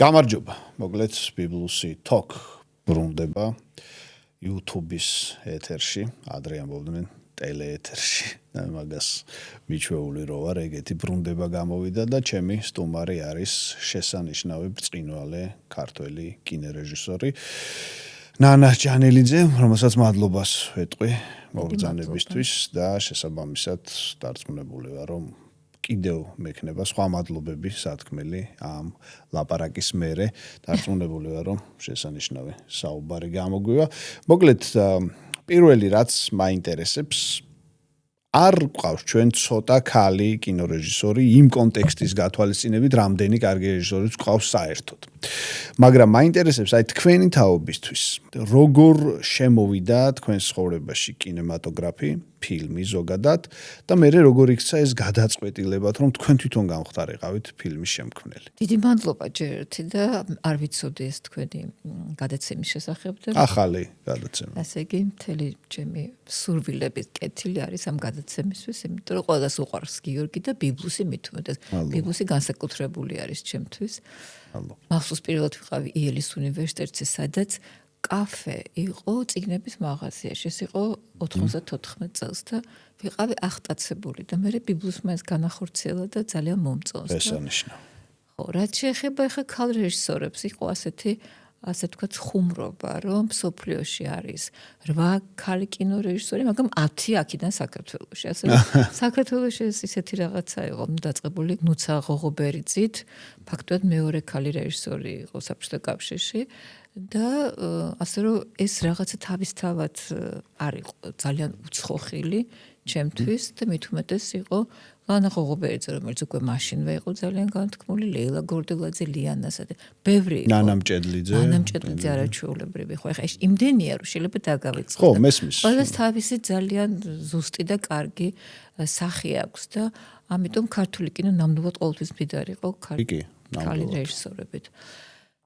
გამარჯობა, მოკლედ ბიბლუსი Talk ბრუნდება YouTube-ის ეთერში, ადრე ამბობდნენ ტელეეთერში. მაგას მიჩვეული რო ვარ, ეგეთი ბრუნდება გამოვიდა და ჩემი სტუმარი არის შესანიშნავი ბრწყინვალე ქართველი კინორეჟისორი ნანა ჯანელიძე, რომელსაც მადლობას ვეტყვი მოგზანებისთვის და შესაბამისად დარწმუნებული ვარ, რომ კიდევ მექნება სხვა მადლობები სათქმელი ამ ლაპარაკის მერე დარწმუნებული ვარ, რომ შესანიშნავი საუბარი გამოგვივა. მოკლედ პირველი რაც მაინტერესებს არ გვყავს ჩვენ ცოტა ქალი კინორეჟისორი იმ კონტექსტის გათვალისწინებით, რამდენი კარგი რეჟისორიც გვყავს საერთოდ. მაგრამ მაინტერესებს აი თქვენი თაობისთვის, როგორ შემოვიდა თქვენს ცხოვრებაში კინემატოგრაფი, ფილმი ზოგადად და მე როგორ იქცა ეს გადაწყვეტილებათ, რომ თქვენ თვითონ გამხდარიყავით ფილმის შემქმნელი. დიდი მადლობა ჯერ ერთი და არ ვიცოდი ეს თქვენი გადაცემის შესახებ და ახალი გადაცემა. ასე იგი მთელი ჩემი სურვილების კეთილი არის ამ გადაცემისთვის, იმიტომ რომ ყველას უყვარს გიორგი და ბიბლუსი მით უმეტეს. ბიბლუსი განსაკუთრებული არის ჩემთვის. მახსოვს პირველად ვიყავი იელის უნივერსიტეტში, სადაც კაფე იყო წიგნების მაღაზიაში. ეს იყო 94 წელს და ვიყავი აღტაცებული და მე ბიბლუსმა ეს განახორციელა და ძალიან მომწონს. შესანიშნავი. ხო, რაც შეეხება ახლა ქალ რეჟისორებს, იყო ასე ვთქვათ, ხუმრობა, რომ სოფლიოში არის 8 ქალი კინორეჟისორი, მაგრამ 10 აქედან საქართველოში. ასე საქართველოში ისეთი რაღაცა იყო დაწყებული ნუცა ღოღობერიძით, ფაქტობრივად მეორე ქალი რეჟისორი იყო საბჭოთა კავშირში და ასე რომ ეს რაღაცა თავისთავად არ იყო ძალიან უცხოხილი ჩემთვის და მით უმეტეს იყო ლანა ღოღობერიძე, რომელიც უკვე მაშინვე იყო ძალიან განთქმული, ლეილა გორდელაძე, ლიანასა და ბევრი იყო. ნანამჭედლიძე არაჩვეულებრივი ხო, ეხლა იმდენია რომ შეიძლება დაგავიწყო. ხო, მესმის. ყველას თავისი ძალიან ზუსტი და კარგი სახე აქვს და ამიტომ ქართული კინო ნამდვილად ყოველთვის მდიდარი იყო ქალი რეჟისორებით.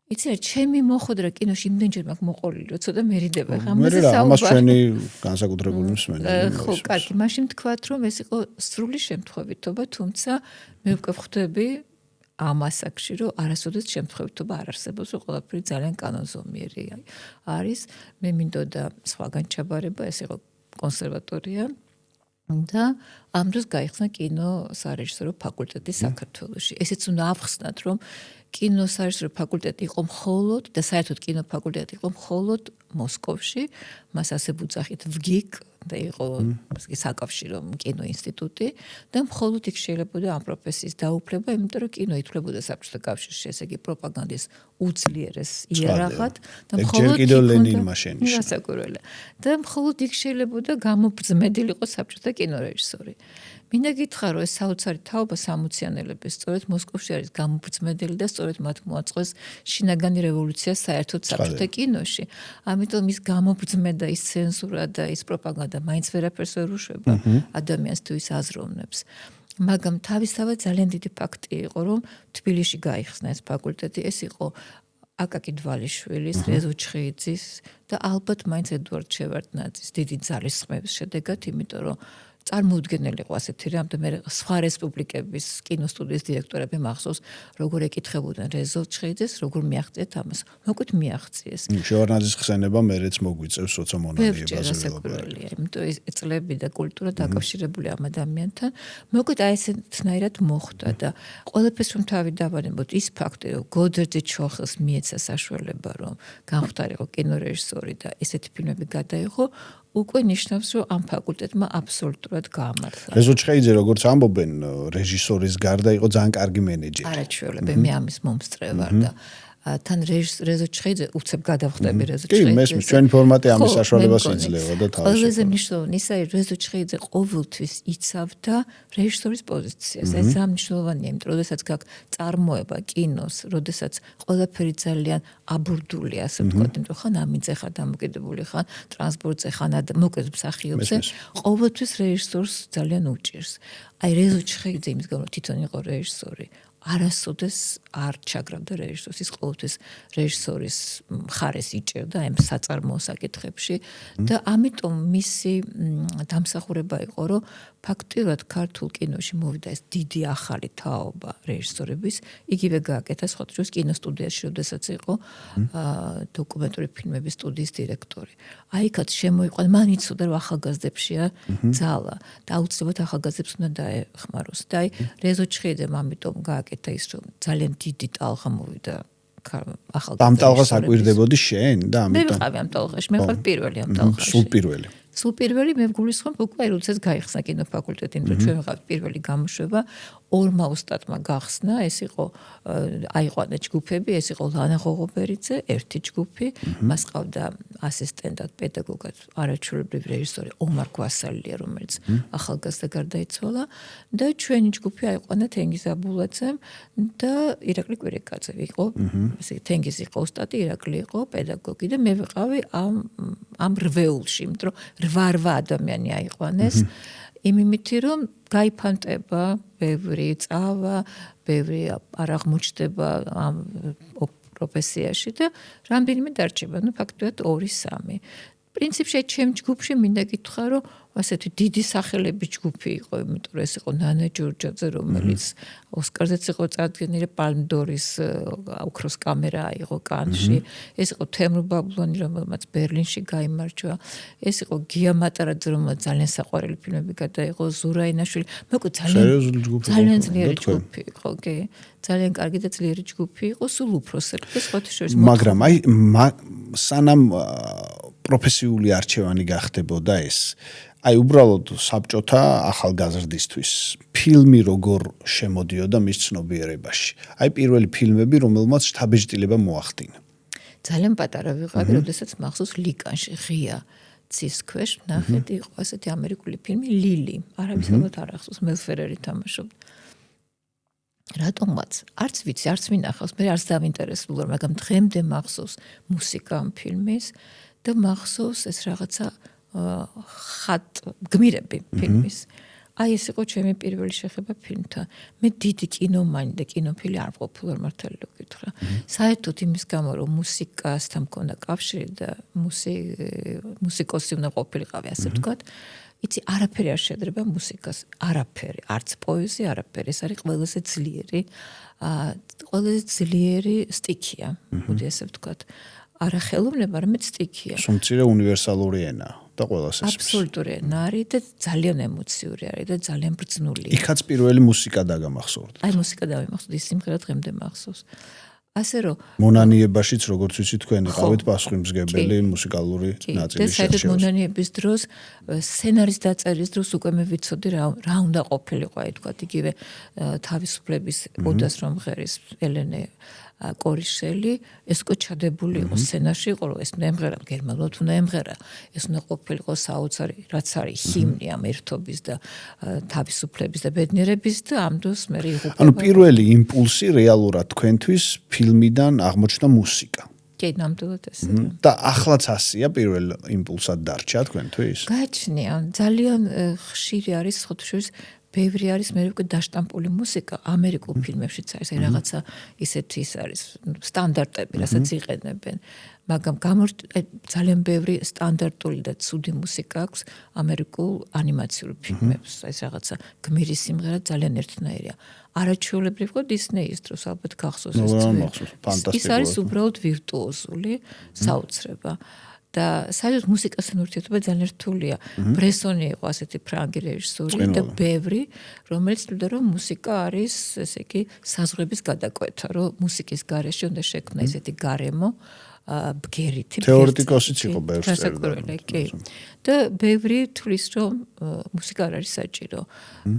იცი რა, ჩემი მოხვედრა კინოში იმდენჯერ მაქვს მოყოლილი, რომ ცოტა მერიდება ხა ამაზე საუბარი. ამას ჩვენი განსაკუთრებული მსმენელი. ხო, კარგი, მაშინ თქვათ, რომ ეს იყო სრული შემთხვევითობა, თუმცა მე უკვე ხვდები ამ ასაკში, რომ არასოდეს შემთხვევითობა არ არსებობს, რომ ყველაფერი ძალიან კანონზომიერი არის. მე მინდოდა სხვაგან ჩაბარება, ეს იყო კონსერვატორია და ამ დროს გაიხსნა კინო სარეჟისორო ფაკულტეტი საქართველოში. ესეც უნდა ავხსნათ, რომ კინო სარეჟისორო ფაკულტეტი იყო მხოლოდ და საერთოდ კინო ფაკულტეტი იყო მხოლოდ მოსკოვში, მას ასე ვუძახით ვგიკ და იყო საკავშირო კინო ინსტიტუტი და მხოლოდ იქ შეიძლებოდა ამ პროფესიის დაუფლება, იმიტომ რომ კინო ითვლებოდა საბჭოთა კავშირში, ესე იგი პროპაგანდის უძლიერეს იარაღად და მხოლოდ კიდევ ლენინმა შენიშნა. გასაკვირველია. და მხოლოდ იქ შეიძლებოდა გამობრძმედილიყო საბჭოთა კინორეჟისორი. მინდა გითხრა, რომ ეს საოცარი თაობა 60-იანელების სწორედ მოსკოვში არის გამობრძმედელი და სწორედ მათ მოაწყვეს შინაგანი რევოლუცია საერთოდ საბჭოთა კინოში. ამიტომ ის გამობრძმედა, ის ცენზურა და ის პროპაგანდა მაინც ვერაფერს ვერ უშვება ადამიანს თუ ის აზროვნებს. მაგრამ თავისთავად ძალიან დიდი ფაქტი იყო, რომ თბილისში გაიხსნა ეს ფაკულტეტი, ეს იყო აკაკი დვალიშვილის, რეზო ჩხეიძის და ალბათ მაინც ედუარდ შევარდნაძის დიდი ძალისხმევის შედეგად, იმიტომ რომ წარმოუდგენელი იყო ასეთი რამ და მე სხვა რესპუბლიკების კინოსტუდიის დირექტორები მახსოვს, როგორ ეკითხებოდნენ რეზო ჩხეიძეს, როგორ მიაღწიეთ ამას. მოკლედ მიაღწიეს. შევარდნაძის ხსენება მერეც მოგვიწევს როცა მონალიებაზე ველაპარაკია. იმიტომ ეს წლები და კულტურა დაკავშირებული ამ ადამიანთან. მოკლედ აი ესეთნაირად მოხდა და ყველაფერს რომ თავი დავანებოთ ის ფაქტი, რომ გოდერძე ჩოხელს მიეცა საშუალება, რომ გამხდარიყო კინორეჟისორი და ესეთი ფილმები გადაიღო, უკვე ნიშნავს, რომ ამ ფაკულტეტმა აბსოლუტურად გაამართლა. რეზო ჩხეიძე, როგორც ამბობენ, რეჟისორის გარდა იყო ძალიან კარგი მენეჯერი. არაჩვეულები, მე ამის მომსწრე ვარ და თან რეზო ჩხეიძე უცებ გადავხდები რეზო ჩხეიძე. კი, მესმის, ჩვენი ფორმატი ამის საშუალებას იძლევა და თავში. ყველაზე მნიშვნელოვანი ის არის, რეზო ჩხეიძე ყოველთვის იცავდა რეჟისორის პოზიციას. ეს ამნიშნულოვანია, იმიტომ რომ როდესაც გაქვს წარმოება კინოს, როდესაც ყველაფერი ძალიან აბურდულია, ასე ვთქვათ, იმიტომ რომ ხან ამინძე ხარ დამოკიდებული, ხან ტრანსპორტზე, ხან მოკლედ მსახიობზე, ყოველთვის რეჟისორს ძალიან უჭირს. აი რეზო ჩხეიძე იმის გამო თვითონ იყო რეჟისორი. არასოდეს არ ჩაგრავდა რეჟისორს, ის ყოველთვის რეჟისორის მხარეს იჭერდა ამ საწარმოო საკითხებში და ამიტომ მისი დამსახურება იყო, რომ ფაქტიურად ქართულ კინოში მოვიდა ეს დიდი ახალი თაობა რეჟისორების, იგივე გააკეთა სხვა დროს კინოსტუდიაში, როდესაც იყო დოკუმენტური ფილმების სტუდიის დირექტორი. აიქაც შემოიყვანა, მან იცოდა, რომ ახალგაზრდებშია ძალა და აუცილებლად ახალგაზრდებს უნდა დაეხმაროს. და აი რეზო ჩხიძემ ამიტომ გააკეთა ის, რომ ძალიან დიდი ტალღა მოვიდა ახალგაზრდებს. ამ ტალღას აკვირდებოდი შენ და მე ამიტომ ვიყავი ამ ტალღაში, მე ვარ პირველი ამ ტალღაში. სულ პირველი. სულ პირველი მე ვგულისხმობ უკვე როდესაც გაიხსნა კინოფაკულტეტი, იმიტომ ჩვენ ვიყავთ პირველი გამოშვება, ორმა ოსტატმა გახსნა, ეს იყო აიყვანა ჯგუფები, ეს იყო ლანა ღოღობერიძე, ერთი ჯგუფი, მას ყავდა ასისტენტად, პედაგოგად, არაჩვეულებრივი რეჟისორი ომარ გვასალია, რომელიც ახალგაზრდა გარდაიცვალა და ჩვენი ჯგუფი აიყვანა თენგიზ აბულაძემ და ირაკლი კვირიკაძე იყო, ესე თენგიზ იყო ოსტატი, ირაკლი იყო პედაგოგი და მე ვიყავი ამ რვეულში, იმიტომ რომ 8 ადამიანი აიყვანეს იმითი რომ გაიფანტება ბევრი წავა, ბევრი არ აღმოჩნდება ამ პროფესიაში და რამდენიმე დარჩება, ну ფაქტობრივად 2-3. პრინციპში ჩემ ჯგუფში მინდა გითხრა, რომ ასეთი დიდი სახელების ჯგუფი იყო, იმიტომ რომ ეს იყო ნანა ჯორჯაძე, რომელიც ოსკარზეც იყო წარდგენილი, პალმდორის ოქროს კამერა იყო კანში, ეს იყო თემურ ბაბლიანი, რომელმაც ბერლინში გაიმარჯვა, ეს იყო გია მატარაძე, რომელმაც ძალიან საყვარელი ფილმები გადაიღო, ზურა ინაშვილი, მოკლედ ძალიან ძლიერი ჯგუფი იყო, კი. ძალიან კარგი და ძლიერი ჯგუფი იყო, სულ უფროსები და სხვათა შორის. მაგრამ აი სანამ პროფესიული არჩევანი გახდებოდა ეს, აი უბრალოდ საბჭოთა ახალგაზრდისთვის ფილმი როგორ შემოდიოდა მის ცნობიერებაში. აი პირველი ფილმები, რომელმაც შთაბეჭდილება მოახდინა. ძალიან პატარა ვიყავი, როდესაც მახსოვს ლიკანში ღია ცის ქვეშ ნახეთ იყო ასეთი ამერიკული ფილმი ლილი. არავის ალბათ არ ახსოვს, მელ ფერერი თამაშობდა. რატომაც არც ვიცი, არც მინახავს, მე არც დავინტერესებული, მაგრამ დღემდე მახსოვს მუსიკა ამ ფილმის და მახსოვს ეს რაღაცა გმირები ფილმის. აი ეს იყო ჩემი პირველი შეხება ფილმთან. მე დიდი კინომანი და კინოფილი არ ყოფილი მართალი რომ გითხრა. საერთოდ იმის გამო რომ მუსიკასთან მქონდა კავშირი და მუსიკოსი უნდა ყოფილიყავი, ასე ვთქვათ. იცი, არაფერი არ შეძრება მუსიკას, არაფერი, არც პოეზია, არაფერი. ეს არის ყველაზე ძლიერი სტიქია, მოდი ასე ვთქვათ. არა ხელოვნება, არამედ სტიქია. სუმცირე უნივერსალური ენა და ყველას ესმის. აბსოლუტური ენა არის და ძალიან ემოციური არის და ძალიან ბრძნულია. იქაც პირველი მუსიკა დაგამახსოვრდა. აი მუსიკა დავიმახსოვდი, ის სიმღერა დღემდე მახსოვს. ასე რომ მონანიებაშიც როგორც ვიცი თქვენ იყავით პასუხისმგებელი მუსიკალური ნაწილის და საერთოდ მონანიების დროს სცენარის დაწერის დროს უკვე მე ვიცოდი რა უნდა ყოფილიყო, აი თქვა იგივე თავისუფლების ოდას რომ ღერის ელენე კორიშელი ეს უკვე ჩადებული იყო სცენარში იყო რომ ეს უნდა ემღერა გერმანულად უნდა ემღერა ეს უნდა ყოფილიყო საოცარი რაც არის ჰიმნი ამ ერთობის და თავისუფლების და ბედნიერების და ამ დროს მე იღუპება ანუ პირველი იმპულსი რეალურად თქვენთვის ფილმიდან აღმოჩნდა მუსიკა კი ნამდვილად ესე და ახლაც ასია პირველ იმპულსად დარჩა თქვენთვის გაჩნია ძალიან ხშირი არის ხოთშორის ბევრი არის მე უკვე დაშტამპული მუსიკა ამერიკულ ფილმებშიც არის აი რაღაცა ისეთი ის არის სტანდარტები რასაც იყენებენ მაგრამ ძალიან ბევრი სტანდარტული და ცუდი მუსიკა აქვს ამერიკულ ანიმაციურ ფილმებს ეს რაღაცა გმირის სიმღერა ძალიან ერთნაირია არაჩვეულებრივ ხო დისნეის დროს ალბათ გახსოვს ეს არის უბრალოდ ვირტუოზული საოცრება და საერთოდ მუსიკასთან ურთიერთობა ძალიან რთულია. ბრესონი იყო ასეთი ფრანგი რეჟისორი და ბევრი, რომელიც თვლიდა რომ მუსიკა არის, ესე იგი, საზღვრების გადაკვეთა, რომ მუსიკის გარეშე უნდა შექმნა ესეთი გარემო, ბგერითი. თეორეტიკოსიც იყო ბევრს წერდა. კი. და ბევრი თვლის რომ მუსიკა არ არის საჭირო.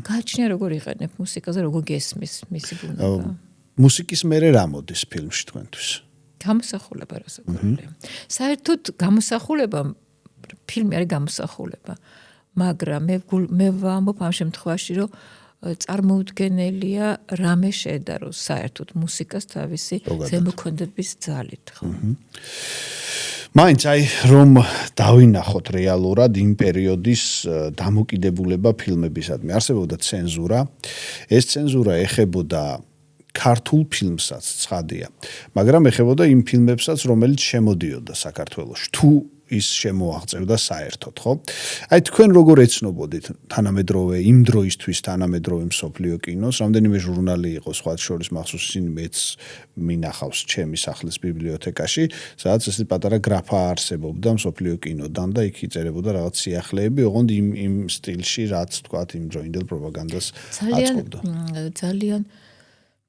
გააჩნია როგორ იყენებ მუსიკაზე, როგორ გესმის მისი ბუნება. მუსიკის მერე რა მოდის ფილმში თქვენთვის? გამოსახულება რასაკვირველია. საერთოდ გამოსახულება ფილმი არის გამოსახულება. მაგრამ მე ვამბობ ამ შემთხვევაში რომ წარმოუდგენელია რამე შეედაროს საერთოდ მუსიკას თავისი ზემოქმედების ძალით, ხო? მაინც აი რომ დავინახოთ რეალურად იმ პერიოდის დამოკიდებულება ფილმებისადმი. არსებობდა ცენზურა. ეს ცენზურა ეხებოდა ქართულ ფილმსაც ცხადია. მაგრამ ეხებოდა იმ ფილმებსაც, რომელიც შემოდიოდა საქართველოში. თუ ის შემოაღწევდა საერთოდ, ხო? აი თქვენ როგორ ეცნობოდით თანამედროვე იმ დროისთვის თანამედროვე მსოფლიო კინოს, რამდენიმე ჟურნალი იყო სხვა შორის მახსოვს ისინი მეც მინახავს ჩემი სახლის ბიბლიოთეკაში, სადაც ესეთი პატარა გრაფა არსებობდა მსოფლიო კინოდან და იქ იწერებოდა რაღაც სიახლეები, ოღონდ იმ სტილში, რაც თქვათ იმ დროინდელ პროპაგანდას აწყობდა. ძალიან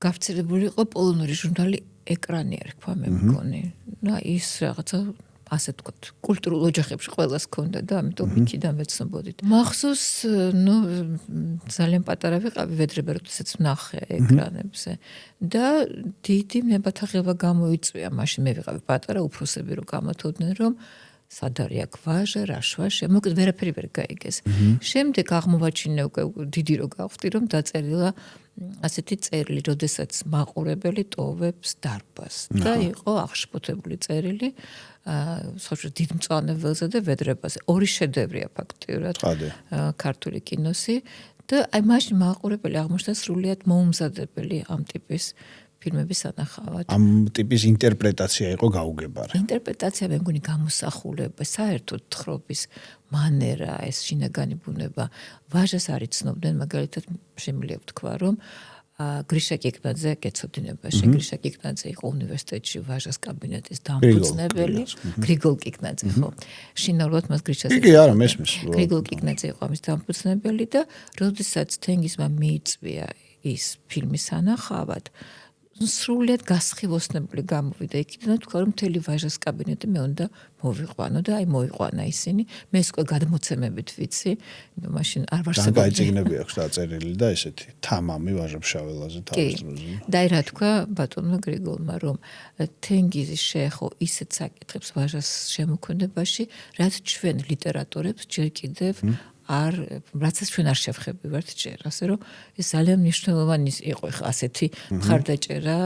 გავრცელებული იყო პოლონური ჟურნალი ეკრანი არ თქვა მე მგონი. და ის რაღაცა ასე თქვათ, კულტურულ ოჯახებში ყველას ჰქონდა და ამიტომ იქიდან ვეცნობოდით. მახსოვს, ძალიან პატარა ვიყავი, ვედრებე როდესაც ვნახე ეკრანებზე და დიდი ნებათაღელვა გამოიწვია. მაშინ მე ვიყავი პატარა, უფროსები რო გამათოდნენ, რომ სად არის აქ ვაჟა, რა შვაშა, მოკლედ ვერაფერი ვერ გაიგეს. შემდეგ აღმოვაჩინე უკვე დიდი რო გავხდი, რომ დაწერილა ასეთი წერილი, როდესაც მაყურებელი ტოვებს დარბაზს და იყო აღშფოთებული წერილი სხვა დიდ მწვანე ველზე და ვედრებაზე. ორი შედევრია ფაქტიურად ქართული კინოსი და აი მაშინ მაყურებელი აღმოჩნდა სრულიად მოუმზადებელი ამ ტიპის ფილმების სანახავად. ამ ტიპის ინტერპრეტაცია იყო გაუგებარი. ინტერპრეტაცია მე მგონი გამოსახულება, საერთოდ თხრობის მანერა, ეს შინაგანი ბუნება. ვაჟას არ იცნობდნენ, მაგალითად შემიძლია ვთქვა, რომ გრიშა კიკნაძე გეცოდინებაში, გრიშა კიკნაძე იყო უნივერსიტეტში ვაჟას კაბინეტის დამფუძნებელი, გრიგოლ კიკნაძე ხო. შინაურად მას გრიშას კი, არა, მესმის. გრიგოლ კიკნაძე იყო ამის დამფუძნებელი და როდესაც თენგიზმა მიიწვია ის ფილმის სანახავად, სრულიად გასხივოსნებული გამოვიდა იქიდან და თქვა რომ მთელი ვაჟას კაბინეტი მე უნდა მოვიყვანო და აი მოიყვანა ისინი მე უკვე გადმოცემებით ვიცი მაშინ არ ვარსებობდი გაიწიგნები აქვს დაწერილი და ესეთი თამამი ვაჟა-ფშაველაზე თავის დროზე და აი რა თქვა ბატონმა გრიგოლმა რომ თენგიზი შეეხო ისეთ საკითხებს ვაჟას შემოქმედებაში რაც ჩვენ ლიტერატორებს ჯერ კიდევ რაც ჩვენ არ შევხებივართ ჯერ, ასე რომ ეს ძალიან მნიშვნელოვანი იყო ხა ასეთი მხარდაჭერა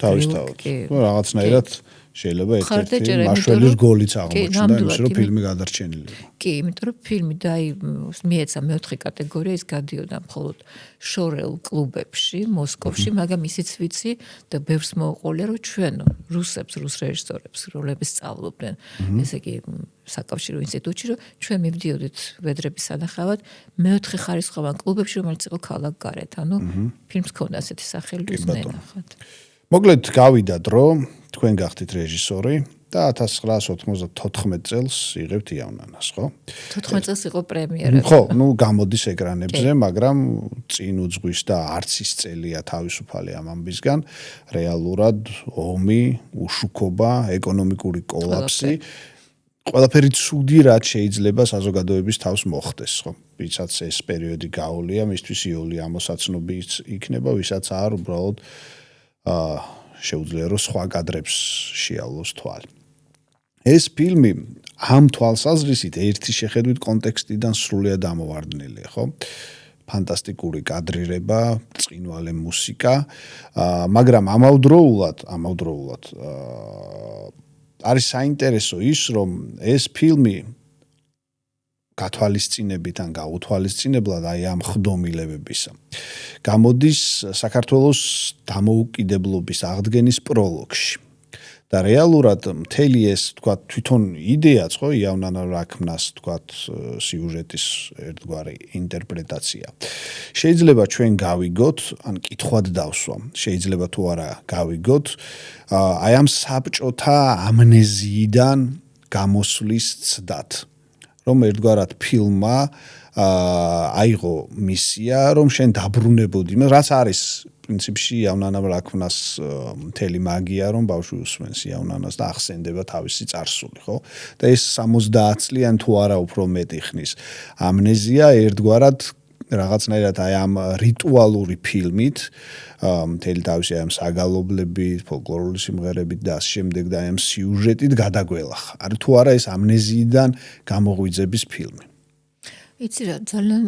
თავისთავად. ნუ რაღაცნაირად შეიძლება ერთ-ერთი მაშველის გოლიც აღმოჩნდა იმის რომ ფილმი გადარჩენილი. კი, იმიტომ რომ ფილმი და აი მიეცა მეოთხე კატეგორია ის გადიოდა მხოლოდ შორეულ კლუბებში მოსკოვში, მაგრამ ისიც ვიცი და ბევრს მოუყოლია რომ ჩვენ რუსებს, რუს რეჟისორებს როლების სწავლობდნენ. ესე იგი საკავშირო ინსტიტუტში რომ ჩვენ მივდიოდით ვედრების სანახავად მეოთხე ხარისხოვან კლუბებში რომელიც იყო ქალაქ გარეთ. ანუ ფილმს ჰქონდა ასეთი სახელი უზნენახად. მოკლედ გავიდა დრო, თქვენ გახდით რეჟისორი და 1994 წელს იღებთ იავნანას, ხო? 14 წელს იყო პრემიერა. ხო, ნუ გამოდის ეკრანებზე, მაგრამ წინ უძღვის და არც ის წელია თავისუფალი ამ ამბისგან, რეალურად ომი, უშუქობა, ეკონომიკური კოლაფსი ყველაფერი ცუდი რაც შეიძლება საზოგადოების თავს მოხდეს, ხო? ვისაც ეს პერიოდი გაოლია, მისთვის იოლი ამოსაცნობი იქნება, ვისაც არ უბრალოდ შეუძლია რომ სხვა კადრებს შეავლოს თვალი. ეს ფილმი ამ თვალსაზრისით ერთი შეხედვით კონტექსტიდან სრულიად ამოვარდნილია, ხო? ფანტასტიკური კადრირება, ბრწყინვალე მუსიკა, მაგრამ ამავდროულად არის საინტერესო ის, რომ ეს ფილმი გათვალისწინებით ან გაუთვალისწინებლად აი ამ ხდომილებებისა. გამოდის საქართველოს დამოუკიდებლობის აღდგენის პროლოგში. და რეალურად მთელი ეს, თქვათ, თვითონ იდეაც, ხო, იავნანა რაქმნას, თქვათ, სიუჟეტის ერთგვარი ინტერპრეტაცია. შეიძლება ჩვენ გავიგოთ, ან კითხვად დავსვამ, შეიძლება თუ არა გავიგოთ, აი ამ საბჭოთა ამნეზიიდან გამოსვლის ცდად. რომ ერთგვარად ფილმმა აიღო მისია, რომ შენ დაბრუნებოდი, რაც არის პრინციპში იავნანა რაქმნას მთელი მაგია, რომ ბავშვი უსმენს იავნანას და ახსენდება თავისი წარსული, ხო? და ეს 70 წლიან თუ არა უფრო მეტი ხნის ამნეზია ერთგვარად რაღაცნაირად აი ამ რიტუალური ფილმით, მთელი თავისი ამ საგალობლებით, ფოლკლორული სიმღერებით და ამ შემდეგ და ამ სიუჟეტით გადაგველახა. არის თუ არა ეს ამნეზიიდან გამოღვიძების ფილმი. იცი რა, ძალიან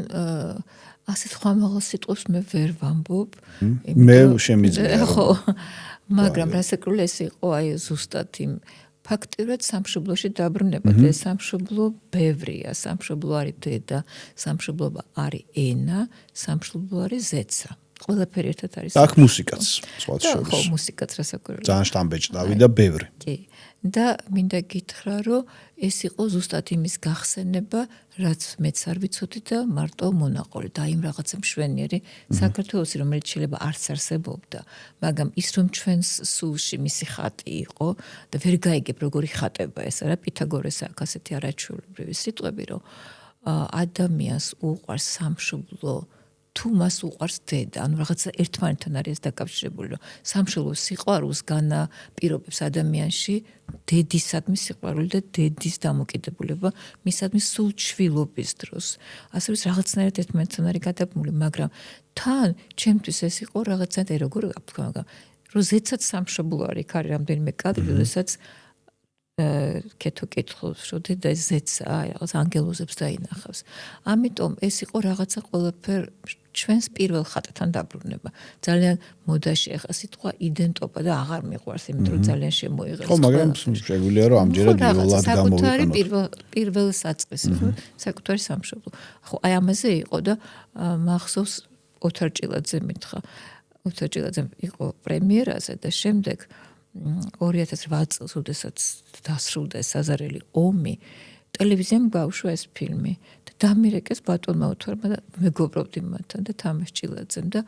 ასეთ ხმამაღალ სიტყვებს მე ვერ ვამბობ. მე შემიძლია. ხო. მაგრამ რასაკვირველია ეს იყო აი ზუსტად იმ ფაქტიურად სამშობლოში დაბრუნება და სამშობლო ბევრია, სამშობლო არის დედა, სამშობლო არის ენა, სამშობლო არის ზეცა. ყველაფერი ერთად არის. აქ მუსიკაც სხვა შორის. ხო, მუსიკაც რასაკვირველია. ძალიან შტამბეჭდავი და ბევრი. კი. და მინდა გითხრა, რომ ეს იყო ზუსტად იმის გახსენება, რაც მეც არ ვიცოდი და მარტო მონაყოლი და იმ რაღაცა მშვენიერი საქართველოსი, რომელიც შეიძლება არც არსებობდა, მაგრამ ის რომ ჩვენს სულში მისი ხატი იყო და ვერ გაიგებ როგორი ხატება ეს არა პითაგორეს აქ ასეთი არაჩვეულებრივი სიტყვები, რომ ადამიანს უყვარს სამშობლო თუ მას უყვარს დედა, ანუ რაღაცა ერთმანეთთან არის დაკავშირებული, რომ სამშობლო სიყვარულს განაპირობებს ადამიანში დედისადმი სიყვარული და დედის დამოკიდებულება მისადმი სულ ჩვილობის დროს. ასე რომ რაღაცნაირად ერთმანეთთან არის გადაბმული, მაგრამ თან ჩემთვის ეს იყო რაღაცნაირად როგორ ვთქვა, მაგრამ რომ ზეცად სამშობლო არის, იქ არის რამდენიმე კადრი, როდესაც კეთო კითხულობს, რომ დედა ზეცა რაღაც ანგელოზებს დაინახავს. ამიტომ ეს იყო რაღაცა ყველაფერ ჩვენს პირველ ხატთან დაბრუნება. ძალიან მოდაში ახლა სიტყვა იდენტობა და აღარ მიყვარს, იმიტომ რომ ძალიან შემოიღეს. ხო, მაგრამ შეგვიძლია რომ ამჯერად იოლად გამოვიყენოთ. პირველ საწყისი, ხო, საკუთარი სამშობლო. ხო, აი ამაზე იყო და მახსოვს ოთარ ჭილაძე მითხრა. ოთარ ჭილაძე იყო პრემიერაზე და შემდეგ 2008 წელს, როდესაც დასრულდა საზარელი ომი, ტელევიზიამ გაუშვა ეს ფილმი და დამირეკეს ბატონმა ოთარმა და მეგობრობდი მათთან და თამაშ ჭილაძემ და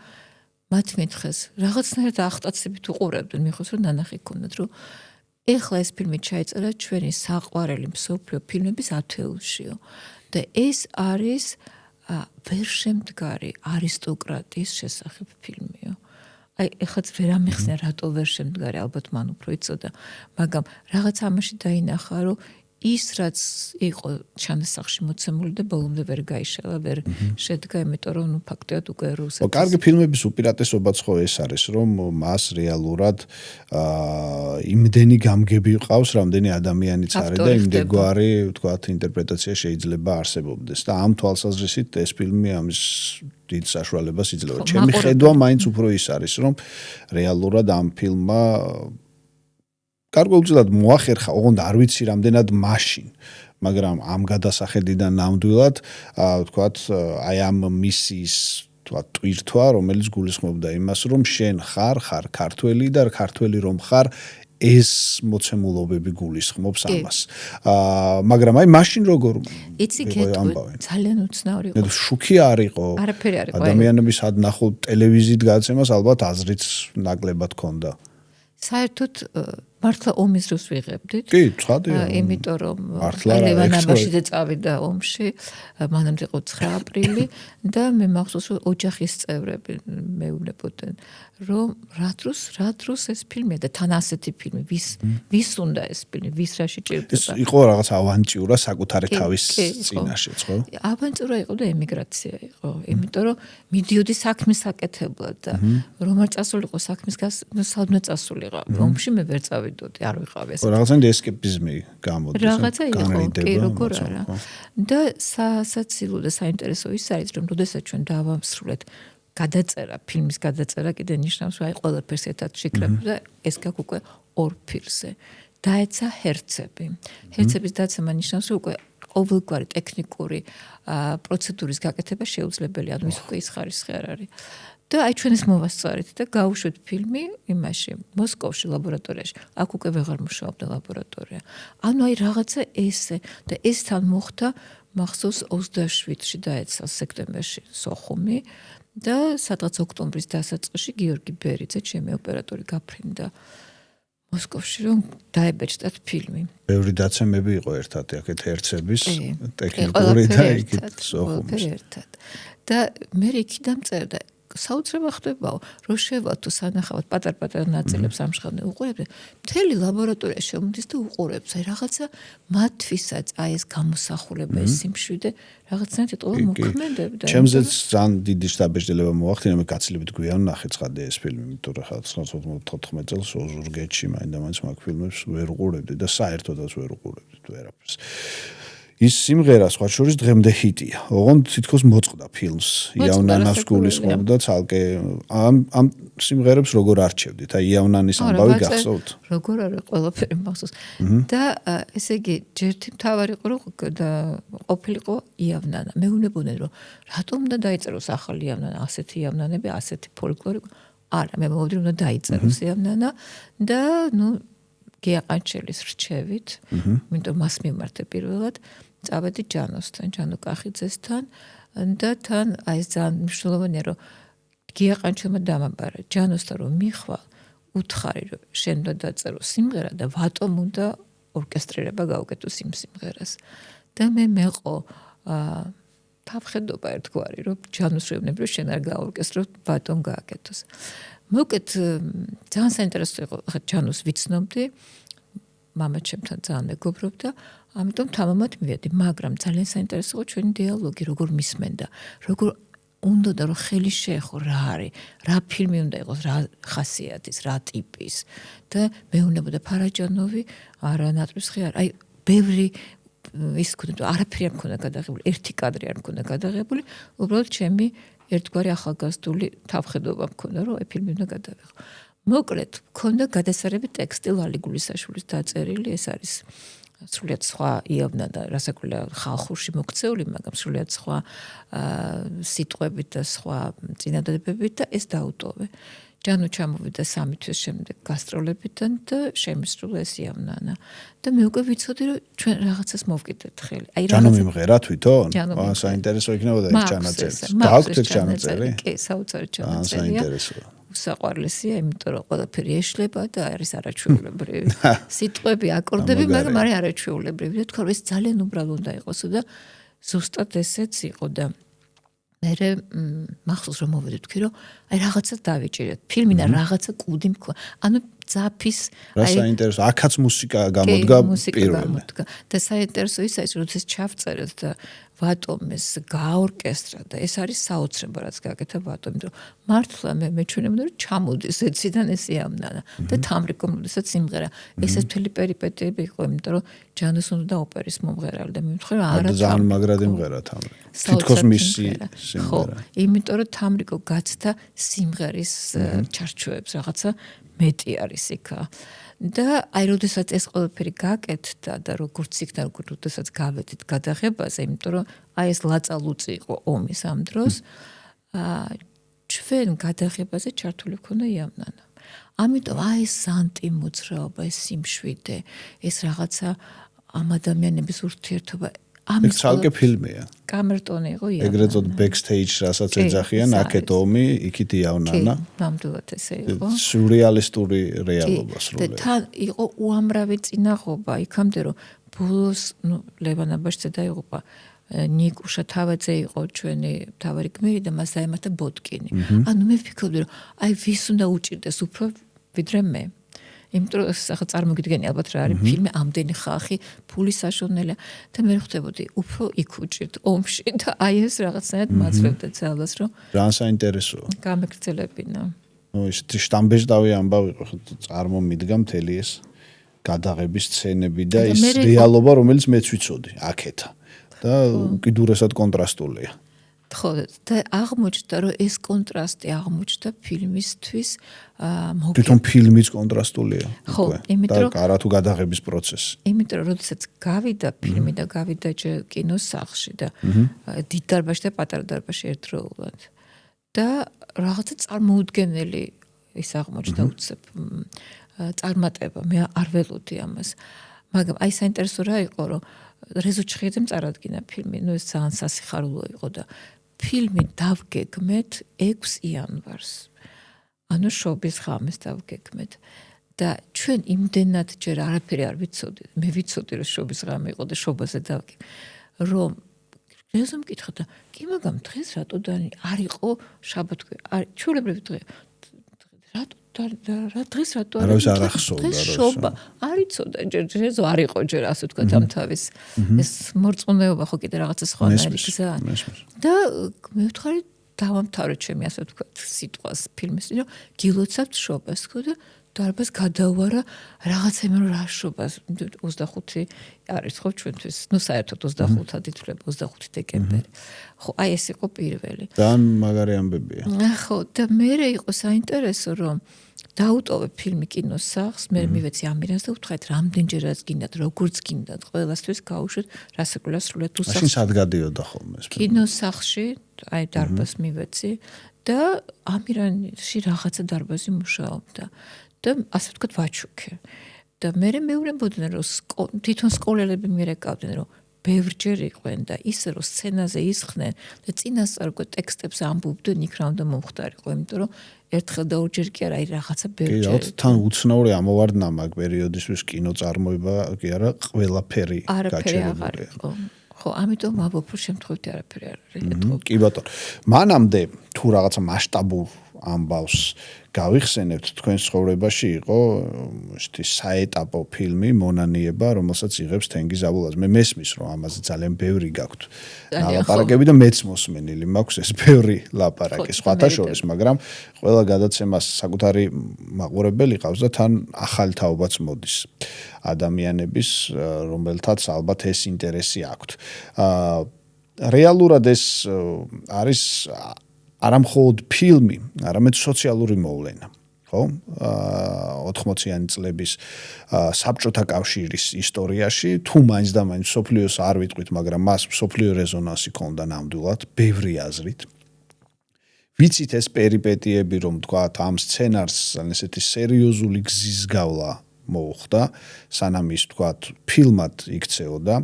მათ მითხეს, რაღაცნაირად ახტაცებით უყურებდნენ, მიხოს რომ ნანახი ქონდათ, რომ ეხლა ეს ფილმი ჩაიწერა ჩვენი საყვარელი მსოფლიო ფილმების ათეულშიო და ეს არის ვერ შემდგარი არისტოკრატიის შესახებ ფილმიო. აი ეხლა ვერ ამიხსნა რატო ვერ შემდგარი, ალბათ მან უფრო იცოდა, მაგრამ რაღაც ამაში დაინახა, რომ ის რაც იყო ჩანასახში მოცემული და ბოლომდე ვერ გაიშალა, ვერ შედგა, იმიტომ რომ ფაქტობრივად უკვე რუსეთის. კარგი ფილმების უპირატესობაც ხო ეს არის, რომ მას რეალურად იმდენი გამგები ყავს, რამდენი ადამიანიც არის და იმდენგვარი, ვთქვათ, ინტერპრეტაცია შეიძლება არსებობდეს და ამ თვალსაზრისით ეს ფილმი ამის დიდ საშუალებას იძლევა. ჩემი ხედვა მაინც უფრო ის არის, რომ რეალურად ამ ფილმმა გარკვეულწილად მოახერხა, ოღონდ არ ვიცი რამდენად მაშინ, მაგრამ ამ გადასახედიდან ნამდვილად, ვთქვათ, აი ამ მისიის ვთქვათ, ტვირთვა, რომელიც გულისხმობდა იმას, რომ შენ ხარ ქართველი და ქართველი რომ ხარ, ეს მოცემულობები გულისხმობს ამას. მაგრამ აი მაშინ როგორ იცი გეტყვი, ძალიან უცნაური იყო. შუქი არ იყო. არაფერი არ იყო. ადამიანების ადნახულ ტელევიზიით გადაცემას ალბათ აზრიც ნაკლებად ჰქონდა. საერთოდ მართლა ომის დროს ვიღებდით. კი, ცხადია. იმიტომ რომ ლევან ამაშიძე წავიდა ომში, მანამდე იყო 9 აპრილი და მე მახსოვს რომ ოჯახის წევრები მეუბნებოდნენ, რომ რა დროს ეს ფილმია და თან ასეთი φιλმი, ვის უნდა ეს ფილმი, ვის რაში ჭირდება. იყო რაღაც ავანტიურა საკუთარი თავის წინაშე, ხო? ავანტიურა იყო და ემიგრაცია იყო, იმიტომ რომ მიდიოდი საქმის აკეთებლად და რომ არ წასულიყო საქმის სადმე წასულიყო. ომში მე ვერ წავიდოდი, არ ვიყავ ეს. რაღაცნაირად ესკეპიზმი გამოდის. რაღაცა იყო, კი, როგორ არა. და სასაცილო და საინტერესო ის არის, რომ როდესაც ჩვენ დავამსრულეთ გადაწერა, ფილმის გადაწერა კიდე ნიშნავს, რომ აი ყველაფერს ერთად შეკრებდა და ეს გაკ უკვე ორ ფილზე. დაეცა ჰერცები. ჰერცების დაცემა ნიშნავს, რომ უკვე ყოველგვარი ტექნიკური პროცედურის გაკეთება შეუძლებელია, ანუ ის უკვე ის ხარისხი არ არის. და აი ჩვენ ეს მოვასწარეთ და გავუშვით ფილმი იმაში, მოსკოვში ლაბორატორიაში. აქ უკვე ვეღარ მუშაობდა ლაბორატორია. ანუ აი რაღაცა ესე და ეს თან მოხდა მახსოვს 27-ში დაეცა სექტემბერში სოხუმი და სადღაც ოქტომბრის დასაწყისში გიორგი ბერიძე, ჩემი ოპერატორი გაფრინდა მოსკოვში, რომ დაებეჭდათ ფილმი. ბევრი დაცემები იყო ერთად, აქეთ ჰერცების, ტექნიკური და იქით სოხუმის. და მე იქიდან წერდა საოცრება ხდებაო, რომ შევათო სანახავად პატარ-პატარა ნაწილებს ამჟღავნე უყურებდნენ. მთელი ლაბორატორია შემოდის და უყურებს. აი რაღაცა მათთვისაც აი ეს გამოსახულება, ეს სიმშვიდე რაღაცნაირად ეტყობა მოქმედებდა. ჩემზეც ძალიან დიდი შთაბეჭდილება მოახდინა, მე გაცილებით გვიან ნახე ცხადია ეს ფილმი, იმიტომ რომ 1994 წელს ოზურგეთში მაინდა-მაინც მაგ ფილმებს ვერ უყურებდი და საერთოდაც ვერ უყურებდი ვერაფერს. ის სიმღერა სხვა შორის დღემდე ჰიტია. ოღონდ თითქოს მოწყდა ფილმს. იავნანას გულისხმობდა ცალკე ამ სიმღერებს როგორ არჩევდით? აი იავნანის ამბავი გახსოვთ? როგორ არის ყველაფერი მახსოვს. და ესე იგი ჯერთი მთავარი იყო რომ ყოფილიყო იავნანა. მეუბნებოდნენ რომ რატომ უნდა დაიწეროს ახალი იავნანა, ასეთი იავნანები, ასეთი ფოლკლორი. არა, მე მოვიდი რომ უნდა დაიწეროს იავნანა და გიაყანჩელის რჩევით, იმიტომ მას მიმართე პირველად წავედი ჯანოსთან, ჯანო კახიძესთან და თან აი ეს ძალიან მნიშვნელოვანია რომ გიაყანჩელმა დამაბარა ჯანოსთან რომ მიხვალ უთხარი რომ შენ უნდა დაწერო სიმღერა და ვატომ უნდა ორკესტრირება გავუკეთოს იმ სიმღერას და მე მეყო თავხედობა ერთგვარი რომ ჯანოს რევნები რომ შენ არ გაორკესტრო ვატომ გააკეთოს მოკეთ ძალიან საინტერესო იყო ჯანოს ვიცნობდი მამა ჩემთან ძალიან მეგობრობდა ამიტომ თამამად მივედი მაგრამ ძალიან საინტერესო იყო ჩვენი დიალოგი როგორ მისმენდა როგორ უნდა და რომ ხელი შეეხო რა არის რა ფილმი უნდა იყოს რა ხასიათის რა ტიპის და მეუბნებოდა ფარაჯანოვი არა ნატრისხი არა აი ბევრი ის ქონდა არაფერი არ მქონდა გადაღებული ერთი კადრი არ მქონდა გადაღებული უბრალოდ ჩემი ერთგვარი ახალგაზრდული თავხედობა მქონდა რომ აი ფილმი უნდა გადავიღო მოკლედ მქონდა გადასარევი ტექსტი ლალი გულისაშვილის დაწერილი ეს არის სრულიად სხვა იავნანა რასაკვირველია ხალხურში მოქცეული მაგრამ სრულიად სხვა სიტყვებით და სხვა წინადადებებით და ეს დაუტოვე ჯანო ჩამოვიდა 3 თვის შემდეგ გასტროლებიდან და შემისრულა ეს იავნანა და მე უკვე ვიცოდი რომ ჩვენ რაღაცას მოვკიდეთ ხელი აი ჯანო მიმღერა თვითონ საინტერესო იქნებოდა ეს ჩანაწერი გააქვთ ეს ჩანაწერი კი საოცარი ჩანაწერია საინტერესოა უსაყვარლესია, იმიტომ რომ ყველაფერი ეშლება და არის არაჩვეულებრივი. სიტყვები, აკორდები, მაგრამ არის არაჩვეულებრივი. და თქვა რომ ეს ძალიან უბრალო უნდა იყოსო და ზუსტად ესეც იყო და მე მახსოვს რომ მოვედი თქვი რომ აი რაღაცა დავიჭირეთ. ფილმიდან რაღაცა კუდი მქონდა. ანუ ძაფის რა საინტერესო, აქაც მუსიკა გამოდგა პირველი. და საინტერესო ის არის რომ ეს ჩავწერეთ და ვატომ ეს გაორკესტრა და ეს არის საოცრება რაც გააკეთა ვატომ რომ მართლა მე მეჩვენებდა რომ ჩამოდის ეციდან ეს იავნანა და თამრიკომ როდესაც სიმღერა ესეც მთელი პერიპეტიები იყო იმიტომ რომ ჯანოს უნდა და ოპერის მომღერალი და მე ვთქვი რომ არა ძალიან მაგრად იმღერა თამრიკო თითქოს მისი სიმღერა იმიტომ რომ თამრიკო გაცდა სიმღერის ჩარჩოებს რაღაცა მეტი არის იქა და აი როდესაც ეს ყველაფერი გაკეთდა და როგორც იქნა როგორც როდესაც გავედით გადაღებაზე იმიტომ რომ აი ეს ლაწალუწი იყო ომის ამ დროს ჩვენ გადაღებაზე ჩართული ქონა იავნანა ამიტომ აი ეს სანტი მოძრაობა ეს სიმშვიდე ეს რაღაცა ამ ადამიანების ურთიერთობა ამის ცალკე ფილმია. კამერტონი იყო იავნანა. ეგრეთ წოდ ბექსტეიჯ რასაც ეძახიან, აქეთ ომი, იქით იავნანა. კი, ნამდვილად ესე იყო. სიურრეალისტური რეალობა სრულიად. და თან იყო უამრავი წინაღობა, იქამდე რომ ბოლოს, ლევან აბაშიძე დაიღუპა, ნიკუშა თავაძე იყო ჩვენი მთავარი გმირი და მას დაემართა ბოტკინი. ანუ მე ვფიქრობდი რომ აი ვის უნდა უჭირდეს უფრო ვიდრე მე. იმიტომ რომ სახა წარმოგიდგენი ალბათ რა არის ფილმი ამდენი ხალხი ფული საშოვნელია და მე ხვდებოდი უფრო იქ უჭირთ ომში და აი ეს რაღაცნაირად მაძლევდა ძალას რომ ძალიან საინტერესოა გამეკრძელებინა ნუ ის შტამბეჟდავი ამბავი იყო წარმომიდგა მთელი ეს გადაღების სცენები და ის რეალობა რომელიც მეც ვიცოდი აქეთა და უკიდურესად კონტრასტულია ხო და აღმოჩნდა რომ ეს კონტრასტი აღმოჩნდა ფილმისთვის თვითონ ფილმიც კონტრასტულია ხო იმიტომ რომ არა თუ გადაღების პროცესი იმიტომ რომ როდესაც გავიდა ფილმი და გავიდა კინოსახლში და დიდ დარბაზში და პატარა დარბაზში ერთდროულად და რაღაცა წარმოუდგენელი ის აღმოჩნდა უცებ წარმატება მე არ ველოდი ამას მაგრამ აი საინტერესო რა იყო რომ რეზო ჩხიძემ წარადგინა ფილმი ნუ ეს ძალიან სასიხარულო იყო და ფილმი დავგეგმეთ 6 იანვარს. ანუ შობის ღამეს დავგეგმეთ. და ჩვენ იმდენად ჯერ არაფერი არ ვიცოდი. მე ვიცოდი რომ შობის ღამე იყო და შობაზე დავგეგმე. რომ რეზომ მკითხა და კი მაგრამ დღეს რატო არ იყო შაბათქვე. არ ჩვეულებრივი დღე. რატო რა დღეს რატო არ ახსოვდა შობა არ იცოდა ჯერ რეზო არ იყო ჯერ ასე თქვა ამ თავის ეს მორწმუნეობა ხო კიდე რაღაცა სხვანაირი გზა და მე ვთქვი დავამთავრე ჩემი ასე თქვა სიტყვას ფილმის რომ გილოცავთ შობას ხო და დარბაზს გადავარა რაღაცა იმენ რაშობას 25 არის ხო ჩვენთვის ნუ საერთოდ 25-ად ითვლება 25 დეკემბერი ხო აი ეს იყო პირველი და მაგარი ამბებია ხო და მე იყო საინტერესო რომ დაუტოვე ფილმი კინოსახლს მე მივეცი ამირანს და უთხრეთ რამდენჯერაც გინდათ როგორც გინდათ ყველასთვის გაუშვით რასაკვირველია სრულიად უსახს მაშინ სად გადიოდა ხოლმე ეს კინოსახლში აი დარბაზს მივეცი და ამირანში რაღაცა დარბაზი მუშაობდა და ასე ვთქვათ ვაჩუქე და მე მეუბნებოდნენ რომ თვითონ სკოლელები მირეკავდნენ რომ ბევრჯერ იყვენ და ისე რომ სცენაზე ისხნენ და წინასწარ ტექსტებს ამბობდნენ იქ რა უნდა მომხდარიყო იმიტომ რომ ერთხელ და ორჯერ კი არა აი რაღაცა ბევრჯერ თან უცნაური ამოვარდნა მაგ პერიოდისთვის კინოწარმოება კი არა ყველაფერი გაჩერებული იყო ხო ამიტომ ვაბობ შემთხვევით არაფერი არ არის კი ბატონო მანამდე თუ რაღაცა მასშტაბურ ამბავს გავიხსენებთ თქვენ ცხოვრებაში იყო ესეთი საეტაპო φιλმი მონანიება რომელსაც იღებს თენგიზ აბულაძე მე მესმის რომ ამაზე ძალიან ბევრი გაქვთ ლაპარაკები და მეც მოსმენილი მაქვს ეს ბევრი ლაპარაკი სხვათა შორის მაგრამ ყველა გადაცემას საკუთარი მაყურებელი ყავს და თან ახალი თაობაც მოდის ადამიანების რომელთაც ალბათ ეს ინტერესი აქვთ რეალურად ეს არის არა მხოლოდ ფილმი, არამედ სოციალური მოვლენა, ხო? 80-იანი წლების საბჭოთა კავშირის ისტორიაში, თუ მაინც და მაინც სოფლიოს არ ვიტყვით, მაგრამ მას სოფლიო რეზონანსი ჰქონდა ნამდვილად, ბევრი აზრით. ვიცით ეს პერიპეტიები, რომ თქვათ, ამ სცენარს ესეთი სერიოზული გზის გავლა მოუხდა, სანამ ის თქვათ, ფილმად იქცეოდა.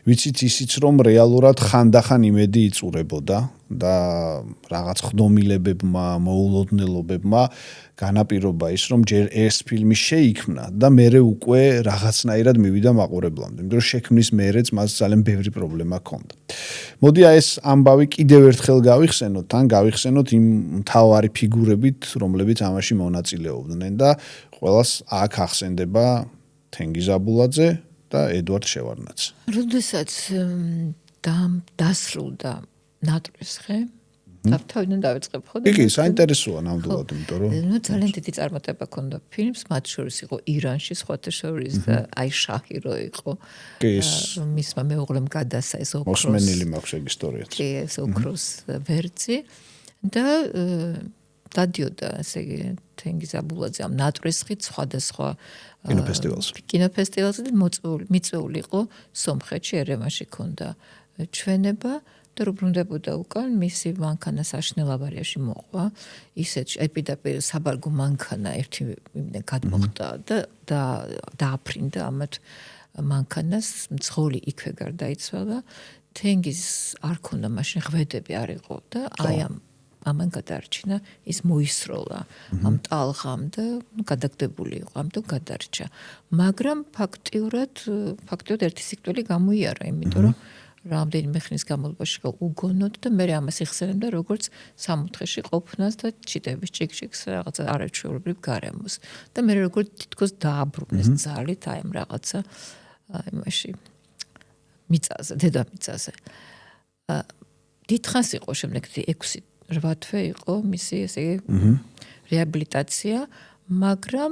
ვიცით ისიც, რომ რეალურად ხანდახან იმედი იწურებოდა და რაღაც ხდომილებებმა, მოულოდნელობებმა განაპირობა ის, რომ ჯერ ეს ფილმი შეიქმნა და მერე უკვე რაღაცნაირად მივიდა მაყურებლამდე. იმიტომ რომ შექმნის მერეც მას ძალიან ბევრი პრობლემა ჰქონდა. მოდი აი ეს ამბავი კიდევ ერთხელ გავიხსენოთ, თან გავიხსენოთ იმ მთავარი ფიგურებით, რომლებიც ამაში მონაწილეობდნენ და ყველას აქ ახსენდება თენგიზ აბულაძე და ედვარდ შევარდნაძე. როდესაც დასრულდა ნატრის ხე თავიდან დავიწყებ ხო კი, საინტერესოა ნამდვილად, იმიტომ რომ ნუ ძალიან დიდი წარმატება ჰქონდა ფილმს, მათ შორის იყო ირანში, სხვათა შორის და აი შაჰირო იყო. კი, მისმა მეუღლემ გადასა ეს ოქროს. მოსმენილი მაქვს ეგ ისტორიაც. კი, ეს ოქროს ვერძი და დადიოდა ესე იგი თენგიზ აბულაძე ამ ნატრის ხით სხვადასხვა კინოფესტივალზე და მიწვეული იყო სომხეთში ერევანში ჰქონდა ჩვენება და რუბრუნდებოდა უკან მისი მანქანა საშინელ ავარიაში მოყვა ისეთ ეპიდაპირ საბარგო მანქანა ერთი იმდენ გადმოხდა და დააფრინდა ამათ მანქანას მძღოლი იქვე გარდაიცვალა თენგიზ არ ქონდა მაშინ ღვედები არ იყო და აი ამან გადარჩინა ის მოისროლა ამ ტალღამ და გადაგდებული იყო ამიტომ გადარჩა მაგრამ ფაქტიურად ერთი სიკვდილი გამოიარა იმიტომ რომ რამდენიმე ხნის განმავლობაში უგონოდ და მე ამას იხსენებდა როგორც სამოთხეში ყოფნას და ჩიტების ჭიქჭიქს რაღაცა არაჩვეულებრივ გარემოს და მე როგორც თითქოს დააბრუნეს ძალით აი ამ რაღაცა იმაში მიწაზე დედამიწაზე დიდხანს იყო შემდეგ 6-8 თვე იყო მისი ესე რეაბილიტაცია მაგრამ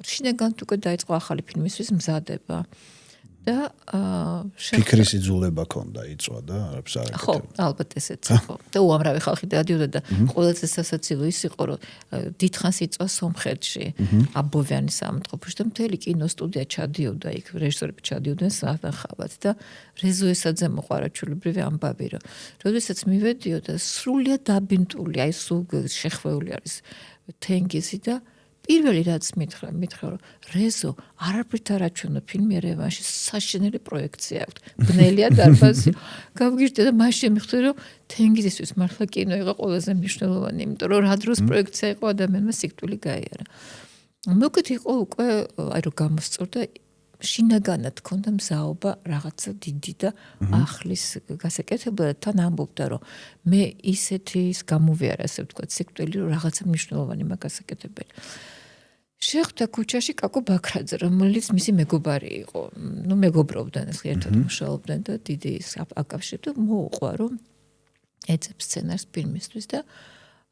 შინაგან უკვე დაიწყო ახალი ფილმისთვის მზადება და ფიქრის იძულება ჰქონდა იწვა და არაფერს არ აკეთებდა. ხო, ალბათ ესეც იყო. და უამრავი ხალხი დადიოდა და ყველაზე სასაცილო ის იყო, რომ დიდხანს იწვა სომხეთში, აბოვიანის სამწყობში და მთელი კინოსტუდია ჩადიოდა იქ, რეჟისორები ჩადიოდნენ სანახავად და რეზო ესაძე მოყარა ჩვეულებრივი ამბავი, რომ როდესაც მივედიოდა სრულიად დაბინტული, აი სულ შეხვეული არის თენგიზი და პირველი რაც მითხრა რომ რეზო არაფრით არ აჩვენა ფილმი ერევანში საშინელი პროექცია აქვს ბნელია დარბაზი გავგიჟდე და მაშინ მივხვდი რომ თენგიზისთვის მართლა კინო იყო ყველაზე მნიშვნელოვანი იმიტომ რომ რა დროს პროექცია იყო ადამიანმა სიკვდილი გაიარა მოკეთ იყო უკვე აი რომ გამოსწორდა შინაგანად ქონდა მზაობა რაღაცა დიდი და ახლის გასაკეთებლად თან ამბობდა რომ მე ისეთი ის გამოვიარა ასე ვთქვათ სიკვდილი რომ რაღაცა მნიშვნელოვანი მაგასაკეთებელი შეხვდა ქუჩაში კაკო ბაქრაძე რომელიც მისი მეგობარი იყო ნუ მეგობრობდნენ ეს ერთად მუშაობდნენ და დიდი აკავშირებდა მოუყვა რომ ეძებს სცენარს ფილმისთვის და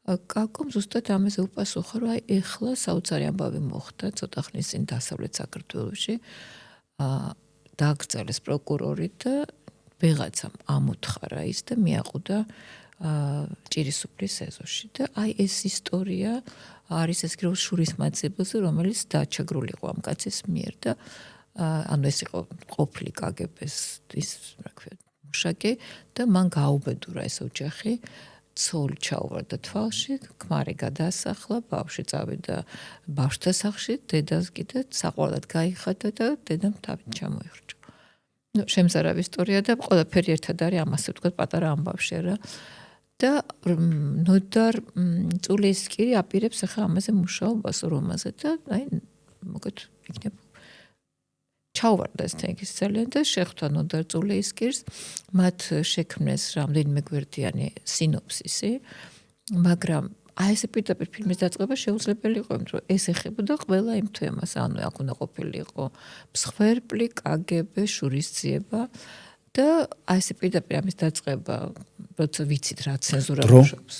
კაკომ ზუსტად ამაზე უპასუხა, რომ აი ეხლა საოცარი ამბავი მოხდა ცოტა ხნის წინ დასავლეთ საქართველოში. დააგრძელეს პროკურორი და ვიღაცამ ამოთხარა ის და მიაყუდა ჭირისუფლის ეზოში და აი ეს ისტორია არის ეს გროს შურის მაძებელზე, რომელიც დაჩაგრულიყო ამ კაცის მიერ და ანუ ეს იყო ყოფილი კგბ-ს ის რა ქვია მუშაკი და მან გაუბედურა ეს ოჯახი ცოლი ჩაუვარდა თვალში, ქმარი გადაასახლა, ბავშვი წავიდა ბავშვთა სახლში, დედას კიდე საყვარლად გაიხადა და დედამ თავით ჩამოიხრჩა. შემზარავი ისტორია და ყველაფერი ერთად არის ამასე ვთქვათ პატარა ამბავში რა. და ნოდარ წულისკირი აპირებს ახლა ამაზე მუშაობას რომაზე და აი მოგეთ იქნება ჩაუვარდა ეს თემის ძალიან და შეხვდა ნოდარ წულისკირს მათ შექმნეს რამდენიმე გვერდიანი სინოფსისი მაგრამ აი ესე პირდაპირ ფილმის დაწყება შეუძლებელი იყო იმიტომ რომ ეს ეხებოდა ყველა იმ თემას ანუ აქ უნდა ყოფილიყო მსხვერპლი კგბ შურისძიება და აი ესე პირდაპირ ამის დაწყება როცა ვიცით რა ცენზურა მუშაობს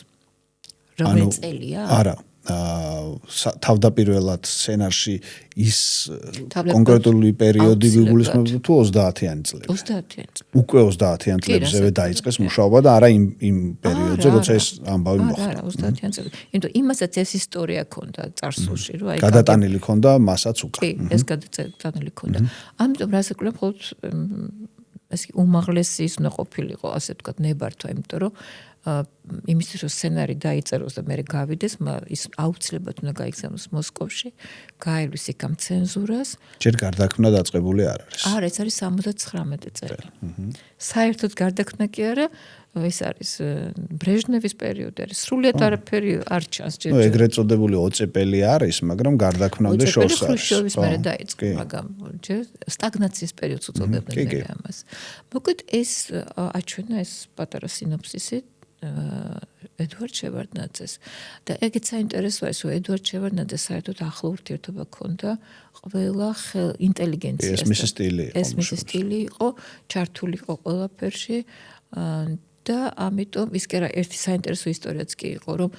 რომელი წელია არა თავდაპირველად სცენარში ის კონკრეტული პერიოდი გიგულისხმება თუ 30-იანი წლები 30-იანი წლები უკვე 30-იანი წლებზევე დაიწყეს მუშაობა და არა იმ პერიოდზე როცა ეს ამბავი მოხდა არა 30-იანი წლები იმიტომ იმასაც ეს ისტორია ქონდა წარსულში რომ აი გადატანილი ქონდა მასაც უკვე კი ეს გადატანილი ქონდა ამიტომ რასაკვირველია მხოლოდ ეს უმაღლესი ის უნდა ყოფილიყო ასე ვთქვათ ნებართვა იმიტომ რომ იმისთვის რომ სცენარი დაიწეროს და მე გავიდეს ის აუცილებლად უნდა გაიგზავნოს მოსკოვში გაევლოს იქ ამ ცენზურას ჯერ გარდაქმნა დაწყებული არ არის არა ეს არის 79 წელი საერთოდ გარდაქმნა კი არა ეს არის ბრეჟნევის პერიოდი არის სრულიად არაფერი არ ჩანს ჯერ ეგრეთ წოდებული ოცეპელი არის მაგრამ გარდაქმნამდე შორს არის ხრუშჩოვის მერე დაიწყო მაგრამ ჯერ სტაგნაციის პერიოდს უწოდებდნენ მე ამას მოკლედ ეს აჩვენა ეს პატარა სინოფსისი ედვარდ შევარდნაძეს და ეგეც საინტერესოა ის რომ ედვარდ შევარდნაძეს საერთოდ ახლო ურთიერთობა ჰქონდა ყველა ინტელიგენციას ეს მისი სტილი იყო ეს მისი სტილი იყო ჩართული იყო ყველაფერში და ამიტომ ის კი რა ერთი საინტერესო ისტორიაც კი იყო რომ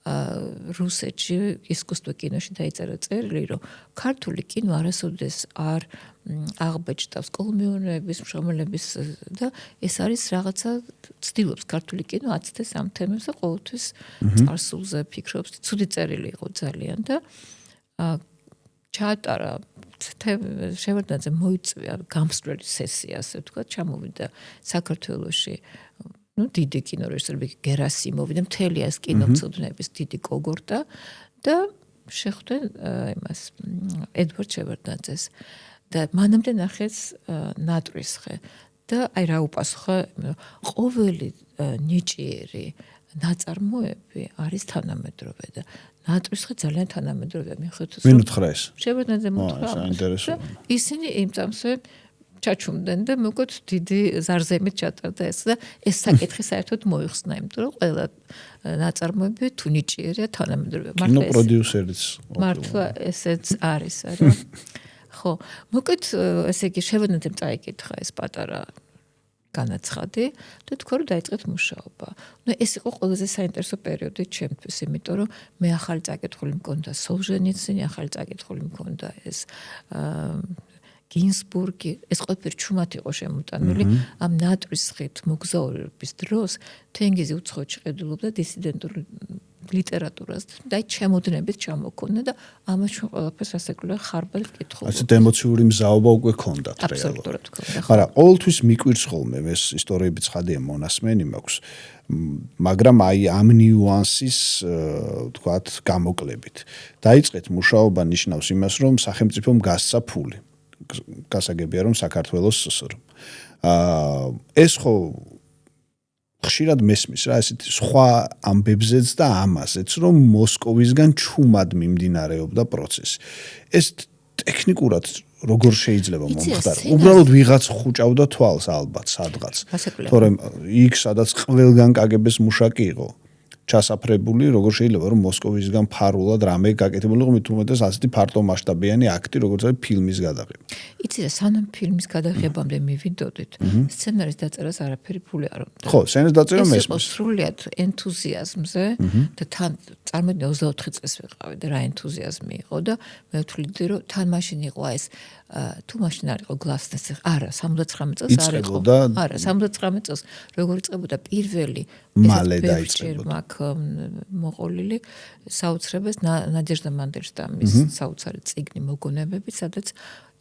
რუსეთში ისკუსტო კინოში დაიწერა წერილი რომ ქართული კინო არასოდეს არ აღბეჭდავს კოლმეურნეობის მშრომელების და ეს არის რაღაცა ცდილობს ქართული კინო აცდეს ამ თემებზე ყოველთვის წარსულზე ფიქრობს ცუდი წერილი იყო ძალიან და ჩაატარა შევარდნაძე მოიწვია გამსვლელი სესია ასე ვთქვათ ჩამოვიდა საქართველოში დიდი კინორეჟისორები გერასიმოვი და მთელი ეს კინომცოდნეების დიდი კოგორტა და შეხვდნენ იმას ედვარდ შევარდნაძეს და მანამდე ნახეს ნატრისხე და აი რა უპასუხა ყოველი ნიჭიერი ნაწარმოები არის თანამედროვე და ნატრისხე ძალიან თანამედროვეა მიხედვით ვინ უთხრა ეს შევარდნაძე მოთხრა საინტერესო ისინი იმ წამსვე ჩაჩუმდნენ და მოკოთ დიდი ზარზემით ჩატარდა ეს და ეს საკითხი საერთოდ მოიხსნა იმიტომ რომ ყველა ნაწარმოები თუ ნიჭიერია თანამედროვეა კინო პროდიუსერიც მართლა ესეც არის არა ხო მოკეთ ესე იგი შევარდნაძემ წაიკითხა ეს პატარა განაცხადი და თქვა რომ დაიწყეთ მუშაობა. ნუ ეს იყო ყველაზე საინტერესო პერიოდი ჩემთვის, იმიტომ რომ მე ახალი წაკითხული მქონდა სოლჟენიცინი, ახალი წაკითხული მქონდა ეს გინსბურგი, ეს ყველაფერი ჩუმად იყო შემოტანილი ამ ნატრისხით მოგზაურობის დროს თენგიზი უცხოეთში ყიდულობდა დისიდენტურ ლიტერატურას და აი ჩემოდნებით ჩამოქონდა და ამას ჩვენ ყველაფერს ასაკვლია ხარბად ვკითხულობ. ასეთ ემოციური მზაობა უკვე ქონდათ რეალურად. აბსოლუტურად ქონდა. მაგრამ ყოველთვის მიკვირს ხოლმე ეს ისტორიები ცხადია მონასმენი მაქვს. მაგრამ აი ამ ნიუანსის ვთქვათ გამოკლებით. დაიწყეთ მუშაობა ნიშნავს იმას რომ სახელმწიფომ გასცა ფული. გასაგებია რომ საქართველოს სსრ. ეს ხო ხშირად მესმის რა ესეთი სხვა ამბებზეც და ამაზეც რომ მოსკოვისგან ჩუმად მიმდინარეობდა პროცესი. ეს ტექნიკურად როგორ შეიძლება მომხდარო? უბრალოდ ვიღაც ხუჭავდა თვალს ალბათ სადღაც. თორემ იქ სადაც ყველგან კგბ-ს მუშაკი იყო ჩასაფრებული, როგორ შეიძლება რომ მოსკოვისგან ფარულად რამე გაკეთებულიყო, მით უმეტეს ასეთი ფართო მასშტაბიანი აქტი, როგორც არის ფილმის გადაღება. იცი რა, სანამ ფილმის გადაღებამდე მივიდოდით, სცენარის დაწერას არაფერი ფული არ უნდა. ხო, სცენარის დაწერა ეს იყო მესმის. სრულიად ენთუზიაზმზე და თან წარმოიდგინე 24 წელს ვიყავი და რა ენთუზიაზმი იყო და მე ვთვლი რომ თან მაშინ იყო ეს თუ მაშინ არ იყო გლასნესი, არა 79 წელს არ იყო. არა 79 წელს როგორ იწყებოდა პირველი მალე დაიწყებოდა. მაგ მოყოლილი საოცრებას ნადეჟდა მანდელშტამის საოცარი წიგნი მოგონებები, სადაც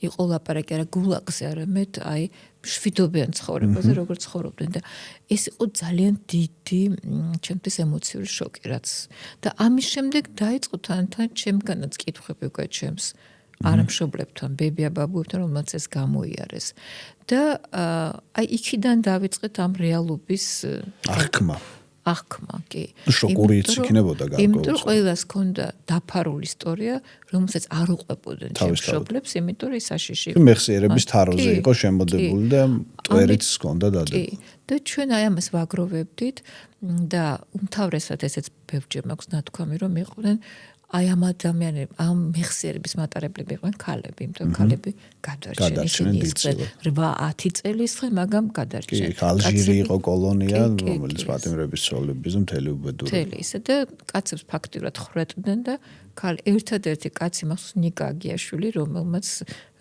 იყო ლაპარაკი არა გულაგზე, არამედ აი მშვიდობიან ცხოვრებაზე, როგორ ცხოვრობდნენ და ეს იყო ძალიან დიდი ჩემთვის ემოციური შოკი, რაც და ამის შემდეგ დაიწყო თან ჩემგანაც კითხვები უკვე ჩემს არამშობლებთან, ბებია-ბაბუებთან, რომელმაც ეს გამოიარეს და აი იქიდან დავიწყეთ ამ რეალობის აღქმა, კი. შოკურიც იქნებოდა გარკვეულწილად. იმიტომ რომ ყველას ჰქონდა დაფარული ისტორია, რომელსაც არ უყვებოდნენ ჩემშობლებს, იმიტომ რომ ის საშიში იყო. მეხსიერების თაროზე იყო შემოდებული და ტვერიც ჰქონდა დადებული. კი. და ჩვენ აი ამას ვაგროვებდით და უმთავრესად ესეც ბევრჯერ მაქვს ნათქვამი, რომ იყვნენ აი ამ ადამიანები, ამ მეხსიერების მატარებლები იყვნენ ქალები, იმიტომ რომ ქალები გადარჩნენ ისე 8-10 წელის ხე, მაგრამ გადარჩნენ. კი, ალჟირი იყო კოლონია, რომელიც პატიმრების ცოლებებზე მთელი უბედური. მთელი ისე და კაცებს ფაქტიურად ხრეტდნენ და ერთადერთი კაცი მახსოვს ნიკა აგიაშვილი, რომელმაც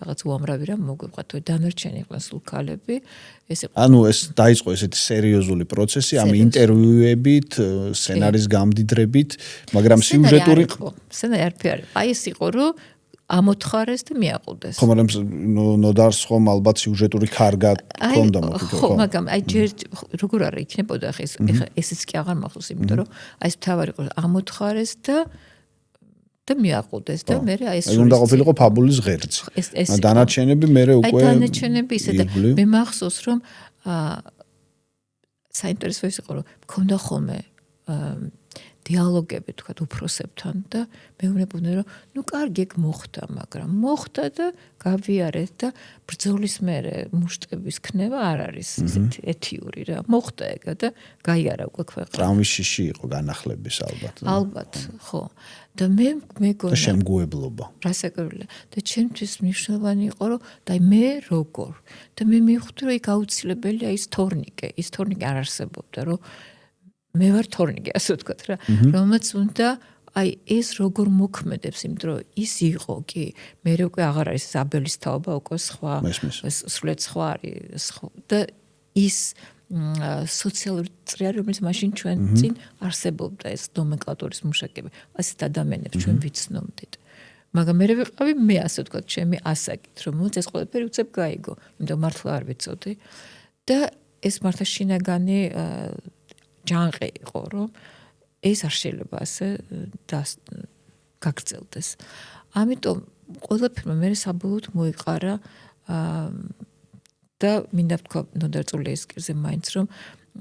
რაღაც უამრავი რამ მოგვიყვა, თუ დანარჩენი იყვნენ სულ ქალები. ანუ ეს დაიწყო ესეთი სერიოზული პროცესი ამ ინტერვიუებით, სცენარის გამდიდრებით, მაგრამ სიუჟეტური სცენარი არ. აი ეს იყო, რომ ამოთხარეს და მიაყუდეს. ხო, მაგრამ ნოდარს ხომ ალბათ სიუჟეტური ქარგა ჰქონდა მოკითხვა. ხო, მაგრამ აი ჯერ როგორ არა იქნებოდა ხე ესეც კი აღარ მახსოვს, იმიტომ რომ აი ეს თავარი იყო ამოთხარეს და მიაყუდეს და მე აი ეს უნდა ყოფილიყო ფაბულის ღერძი. დანარჩენები მე უკვე აი დანარჩენები ისე და მე მახსოვს რომ საინტერესო ის იყო რომ მქონდა ხოლმე დიალოგები თქვა უფროსებთან და მეუბნებოდნენ რომ ნუ კარგი ეგ მოხდა, მაგრამ მოხდა და გავიარეთ და ბრძოლის მერე მუშტების ქნება არ არის ისეთი ეთიური რა. მოხდა ეგ და გაიარა უკვე ქვეყანა. ტრამვიშიში იყო განახლების ალბათ. ალბათ, ხო. და მე მეგონა და შემგუებლობა. რასაკურველი და ჩემთვის მნიშვნელოვანი იყო რომ და მე როგორ და მე მივხვდი რომ იქ აუცილებელია ის თორნიკე არ არსებობდა რომ მე ვარ თორნიკე ასე ვთქვათ რა რომელმაც უნდა აი ეს როგორ მოქმედებს იმიტომ რომ ის იყო კი მე უკვე აღარ არის აბელის თაობა უკვე სხვა სრულიად სხვა არის და ის სოციალური წრეარი რომელიც მაშინ ჩვენ წინ არსებობდა ეს ნომენკლატურის მუშაკები ასეთ ადამიანებს ჩვენ ვიცნობდით მაგრამ მე ვიყავი მე ასე ვთქვათ ჩემი ასაკით რომ ეს ყველაფერი უცებ გაიგო იმიტომ მართლა არ ვიცოდი და ეს მართლა შინაგანი ჯანყი იყო რომ ეს არ შეიძლება ასე გაგრძელდეს ამიტომ ყველაფერმა მე საბოლოოდ მოიყარა და მინდა ვთქვა ნოდარწულიესკირზე მაინც რომ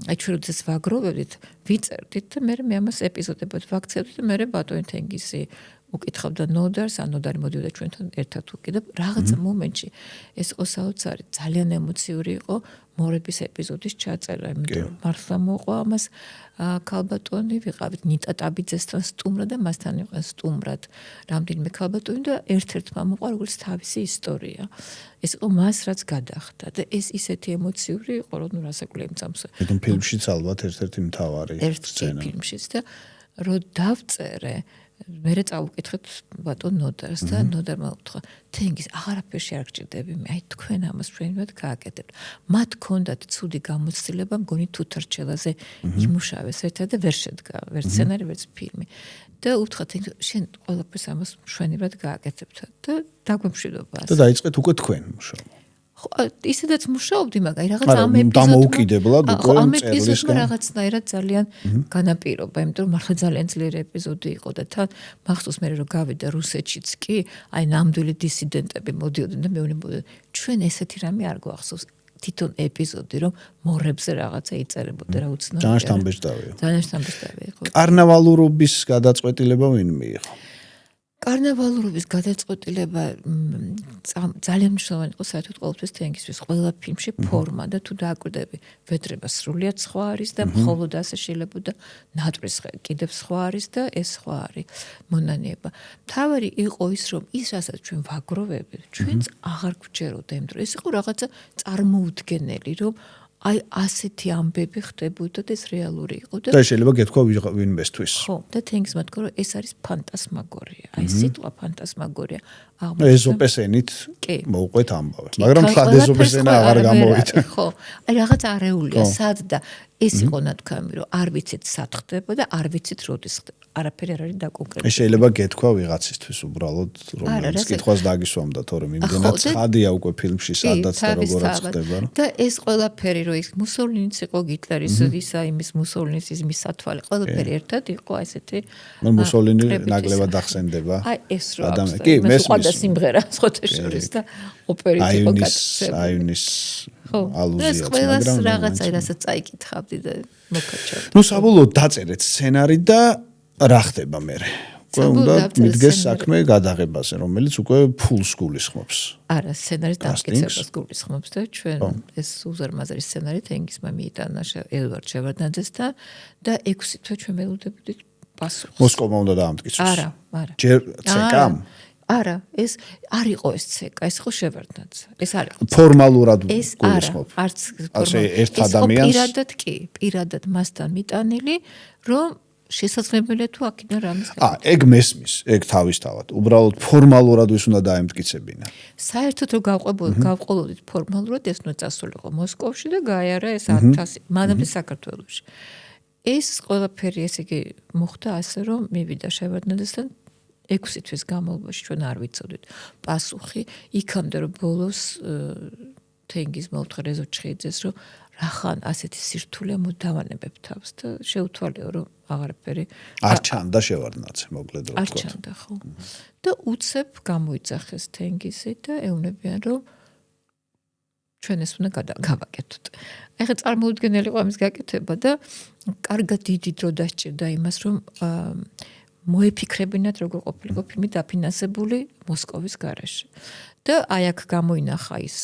აი ჩვენ როდესაც ვაგროვებდით ვიწერდით და მე ამას ეპიზოდებად ვაქცევდით და მე ბატონი თენგიზი უკითხავდა ნოდარს ან ნოდარი მოდიოდა ჩვენთან ერთად უკიდა რაღაცა მომენტში ეს იყო საოცარი ძალიან ემოციური იყო მორების ეპიზოდის ჩაწერა იმიტომ მართლა მოყვა ამას ქალბატონი ვიყავით ნიტა ტაბიძესთან სტუმრად და მასთან იყო სტუმრად რამდენიმე ქალბატონი და ერთ-ერთმა მოყვა როგორც თავისი ისტორია ეს იყო მას რაც გადახდა და ეს ისეთი ემოციური იყო რომ ნუ რასაკვირია იმцамს მეტყვი ფილმშიც ალბათ ერთ-ერთი მთავარი სცენა ფილმშიც და რო დავწერე მერე წავუკითხეთ ბატონ ნოდარს და ნოდარმა უთხრა თენგიზ აღარაფერში არ გჭირდები მე აი თქვენ ამას ჩვენებად გააკეთებთ მათ ქონდათ ცუდი გამოცდილება მგონი თუთარჩელაზე იმუშავეს ერთად და ვერ შედგა ვერ სცენარი ვერც ფილმი და უთხრა თენგიზ შენ ყველაფერს ამას ჩვენებად გააკეთებთ და დაგვემშვიდობა და დაიწყეთ უკვე თქვენ მუშაობა ისედაც მუშაობდი მაგრამ რაღაც ამ ეპიზოდმა დამოუკიდებლად უკვე ამ ეპიზოდმა რაღაცნაირად ძალიან განაპირობა იმიტომ რომ მართლა ძალიან ძლიერი ეპიზოდი იყო და თან მახსოვს მე რომ გავიდა რუსეთშიც კი აი ნამდვილი დისიდენტები მოდიოდნენ და მეუბნებოდნენ ჩვენ ესეთი რამე არ გვახსოვს თვითონ ეპიზოდი რომ მორებზე რაღაცა იწერებოდა რა უცნაური ძალიან შთამბეჭდავია ძალიან შთამბეჭდავია იყო კარნავალურობის გადაწყვეტილება ვინ მიიღო კარნავალურობის გადაწყვეტილება ძალიან მნიშვნელოვანი იყო საერთოდ ყოველთვის თენგისთვის ყველა ფილმში ფორმა და თუ დააკვირდები ვედრება სრულიად სხვა არის და მხოლოდ ასე შეიძლება ნატვრის კიდევ სხვა არის და ეს სხვა არის მონანიება. თავარი იყო ის რომ ის რასაც ჩვენ ვაგროვებთ ჩვენც აღარ გვჯეროდა იმ დროს ეს იყო რაღაცა წარმოუდგენელი რომ აი ასეთი ამბები ხდებოდა და ეს რეალური იყო და შეიძლება გეთქვა ვინმესთვის. ხო, და თენგისმა თქვა რომ ეს არის ფანტასმაგორია. აი სიტყვა ფანტასმაგორია. ეზოპესენით მოუყვეთ ამბავი. მაგრამ სად ეზოპესენა აღარ გამოვიდა. ხო, აი რაღაც არეულია სად და ეს იყო ნათქვამი რომ არ ვიცით სად ხდება და არ ვიცით როდის ხდება. არაფერი არ არის დაკონკრეტებული. შეიძლება გეთქვა ვიღაცისთვის უბრალოდ რომელიც კითხვას დაგისვამდა თორემ იმდენად ცხადია უკვე ფილმში სადაც და როგორაც ხდება. და ეს ყველაფერი რომ ის მუსოლინიც იყო გიტლერის ისა იმის მუსოლინის იმის სათვალე ყველაფერი ერთად იყო ესეთი მუსოლინი ნაკლებად ახსენდება. აი ეს რო ადამიანი კი მესმის და სიმღერა სხვათა შორის და ოპერით იყო გაწეული. აივნის ალუზიაც მაგრამ ეს ყველას რაღაცა რასაც წაიკითხავდი და მოკაჩავდი. ნუ საბოლოოდ დაწერეთ სცენარი და რა ხდება მერე? უკვე უნდა მიდგეს საქმე გადაღებაზე, რომელიც უკვე ფულს გულისხმობს. არა, სცენარის დამტკიცებას გულისხმობს და ჩვენ ეს უზარმაზარი სცენარი თენგისმა მიიტანა ედვარდ შევარდნაძესთან და 6 თვე ჩვენ ველოდებოდით პასუხს. მოსკოვმა უნდა დაამტკიცოს. არა. ჯერ ცეკამ? არა, ეს არ იყო ეს ცეკა, ეს იყო შევარდნაძე. ეს არ იყო. ფორმალურად გულისხმობ. არც ასე ერთ ადამიანს პირადად მასთან მიტანილი, რომ შესაძლებელია თუ აქედან რამის ეგ მესმის, ეგ თავისთავად. უბრალოდ ფორმალურად ვის უნდა დაემტკიცებინა. საერთოდ რომ გავყოლოდით ფორმალურად ეს უნდა წასულიყო მოსკოვში და გაიარა ეს 1000 მანამდე საქართველოში. ეს ყველაფერი ესე იგი მოხდა ასე რომ მივიდა შევარდნაძესთან 6 თვის განმავლობაში ჩვენ არ ვიცოდით პასუხი იქამდე რომ ბოლოს თენგის მოუთხა რეზო ჩხეიძეს რომ რახან ასეთი სირთულე მოდავანებებ თავს და შეუთვალეო რომ აღარაფერი არ ჩანდა შევარდნაძე მოკლედ რო ვთქვა. არ ჩანდა ხო. და უცებ გამოიძახეს თენგისი და ეუბნებიან რომ ჩვენ ეს უნდა გავაკეთოთ. ეხლა წარმოუდგენელი იყო ამის გაკეთება და კარგად დიდი დრო დასჭირდა იმას რომ მოეფიქრებინათ როგორ ყოფილიყო ფილმი დაფინანსებული მოსკოვის გარეშე. და აი აქ გამოინახა ის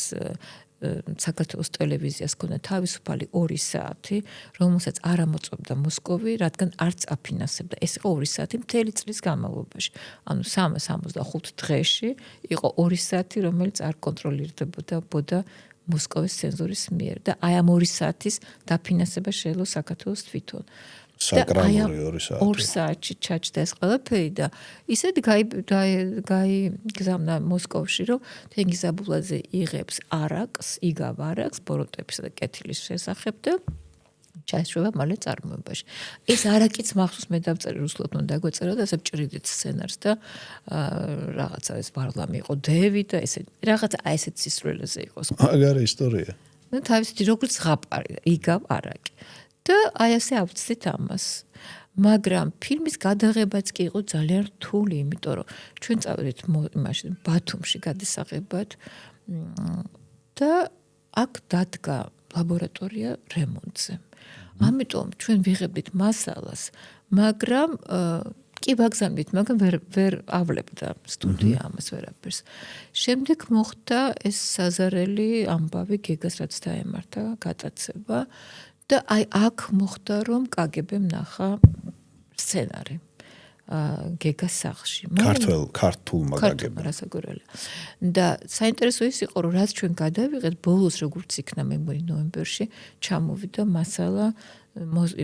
საქართველოს ტელევიზიას ქონდა თავისუფალი 2 საათი, რომელსაც არ ამოწმებდა მოსკოვი, რადგან არც აფინანსებდა. ეს იყო 2 საათი მთელი წლის განმავლობაში. ანუ 365 დღეში იყო 2 საათი, რომელიც არ კონტროლირდებოდა მოსკოვის ცენზურის მიერ და აი ამ 2 საათის დაფინანსება შეიძლება საქართველოს თვითონ. საკრალური 2 საათი. 2 საათში ჩაჭდა ეს ყველაფერი და ისეთ გაიგზავნა მოსკოვში, რომ თენგიზ აბულაძე იღებს არაკს, იგავ არაკს, ბოროტებისა და კეთილის შესახებ და ჩაეშვა მალე წარმოებაში. ეს არაკიც მახსოვს მე დავწერე რუსულად უნდა დაგვეწერა და ასე ჭრიდით სცენარს და რაღაცა ეს ბარლამი იყო დევი და ესე რაღაცა აი ესეთ სისრულეზე იყო. მაგარი ისტორია. ნუ თავისით როგორც ზღაპარი იგავ არაკი. და აი ასე ავწდით ამას. მაგრამ ფილმის გადაღებაც კი იყო ძალიან რთული, იმიტომ რომ ჩვენ წავედით იმაში ბათუმში გადასაღებად და აქ დადგა ლაბორატორია რემონტზე. ამიტომ ჩვენ ვიღებდით მასალას, მაგრამ კი ვაგზავნით, მაგრამ ვერ ავლებდა სტუდია ამას ვერაფერს. შემდეგ მოხდა ეს საზარელი ამბავი გეგას რაც დაემართა გატაცება. და აი აქ მოხდა რომ კგბ-მ ნახა სცენარი გეგას სახლში. ქართულმა კგბ-მ. და საინტერესო ის იყო რომ რაც ჩვენ გადავიღეთ ბოლოს როგორც იქნა მე მგონი ნოემბერში ჩამოვიდა მასალა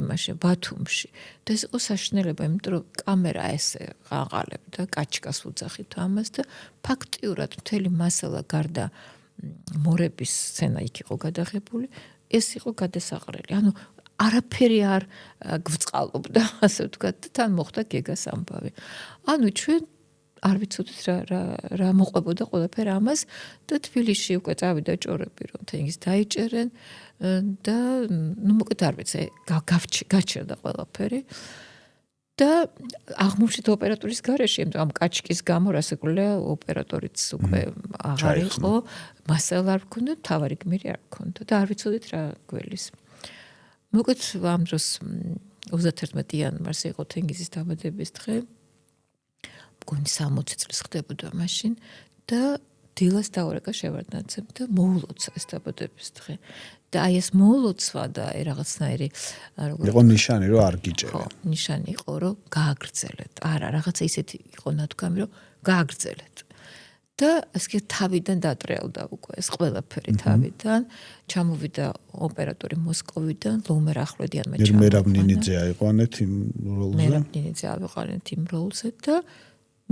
იმაში ბათუმში. და ეს იყო საშინელება, იმიტომ რომ კამერა ესე აყალებდა, კაჩკას უძახით ამას და ფაქტიურად მთელი მასალა გარდა მორების სცენა იქ იყო გადაღებული. ეს იყო გადასაყრელი. ანუ არაფერი არ გვწყალობდა, ასე ვთქვათ, თან მოხდა გეგას ამბავი. ანუ ჩვენ არ ვიცოდით რა მოყვებოდა ყველაფერი ამას და თბილისში უკვე წავიდა ჭორები, რომ თენგის დაიჭერენ და ნუ მოკლედ არ ვიცი, გაჩერდა ყველაფერი. და აღმოჩნდა ოპერატორის გარეშე, იმიტომ ამ კაჩკის გამო რასაკვირველია ოპერატორიც უკვე აღარ იყო, მასალა არ გქონდა, თავარი გმირი არ გქონდა და არ ვიცოდით რა გველის. მოკლედ ამ დროს 31 იანვარს იყო თენგიზის დაბადების დღე. მგონი 60 წლის ხდებოდა მაშინ და დილას დავარეკა შევარდნაძემ და მოულოცა ეს დაბადების დღე. და აი ეს მოულოცვა და აი რაღაცნაირი იყო ნიშანი რომ არ გიჭერე. ხო, ნიშანი იყო რომ გააგრძელეთ. არა, რაღაცა ისეთი იყო ნათქვამი რომ გააგრძელეთ. და ასე თავიდან დატრიალდა უკვე ეს ყველაფერი თავიდან. ჩამოვიდა ოპერატორი მოსკოვიდან, ლომერ ახვლედიანმა ჩამოვიდა. მერაბნინიძე აიყვანეთ იმ როლზე. მერაბნინიძე ავიყვანეთ იმ როლზე და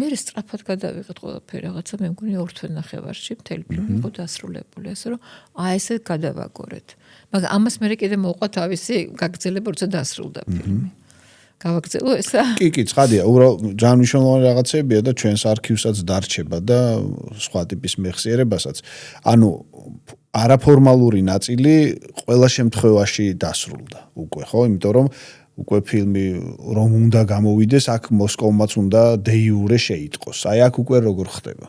მე სწრაფად გადავიღეთ ყველაფერი რაღაცა მე მგონი 2 თვე ნახევარში მთელი ფილმი იყო დასრულებული ასე რომ აი ესე გადავაგორეთ. მაგრამ ამას მე კიდე მოყვა თავისი გაგრძელება როცა დასრულდა ფილმი. გავაგრძელო ესა? კი, ცხადია, უბრალოდ ჯანმრთელოვანი რაღაცებია და ჩვენს არქივსაც დარჩება და სხვა ტიპის მეხსიერებასაც. ანუ არაფორმალური ნაწილი ყველა შემთხვევაში დასრულდა უკვე, ხო? იმიტომ რომ უკვე ფილმი რომ უნდა გამოვიდეს, აქ მოსკოვმაც უნდა დეიურე შეიტყოს. აი აქ უკვე როგორ ხდება?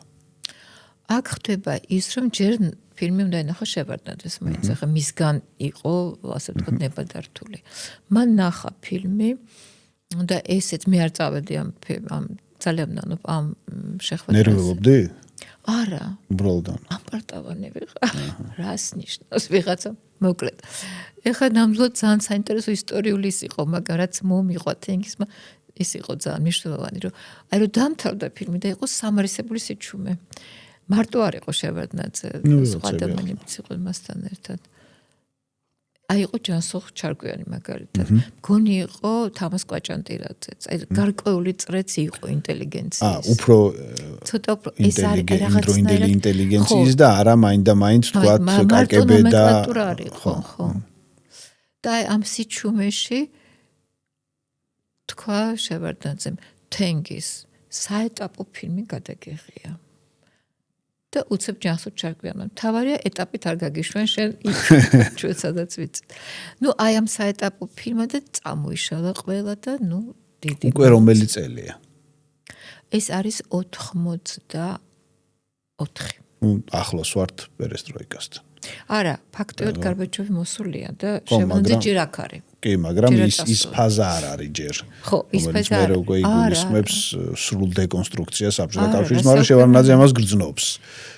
აქ ხდება ის, რომ ჯერ ფილმი უნდა ენახა შევარდნაძეს მაინც, ახლა მისგან იყო, ასე ვთქვათ, ნებადართული. მან ნახა ფილმი და ესეც მე არ წავედი ამ ძალიან ნანობ ამ შეხვედრას. ნერვიულობდი? არა. უბრალოდ აპარტავანი ვიღა. რას ნიშნავს ვიღაცა? მოკლედ. ეხლა ნამდვილად ძალიან საინტერესო ისტორიული ის იყო, მაგრამ რაც მომიყვა თენგისმა ის იყო ძალიან მნიშვნელოვანი, რომ აი რომ დამთავრდა ფილმი და იყო სამარისებული სიჩუმე. მარტო არ იყო შევარდნაძე, სხვა ადამიანებიც იყო მასთან ერთად. აი იყო ჯანსუღ ჩარკვიანი მაგალითად. მგონი იყო თამას კვაჭანტირაძეც. აი გარკვეული წრეც იყო ინტელიგენციის. უფრო ცოტა უფრო ეს არის რაღაცნაირად ინტელიგენციის და არა მაინდა-მაინც თქვათ კაკებე და ხო. და აი ამ სიჩუმეში თქვა შევარდნაძემ თენგის საეტაპო ფილმი გადაგიღია. და უცებ ჯანსუღ ჩარკვიანმა. თავარია ეტაპით არ გაგიშვენ შენ ჩვენ სადაც ვიცით. ნუ აი ამ საეტაპო ფილმმა და წამოიშალა ყველა და ნუ დიდი. უკვე რომელი წელია? ეს არის 84. ნუ ახლოს ვართ პერესტროიკასთან. არა, ფაქტობრივად გარბაჩოვი მოსულია და შემდგომზე ჯერ აქ არის. კი, მაგრამ ის ფაზა არ არის ჯერ. ხო, ის ფაზა მე როგორ იგულისხმებს სრულ დეკონსტრუქციას საბჭოთა კავშირის, მაგრამ შევარდნაძე ამას გრძნობს.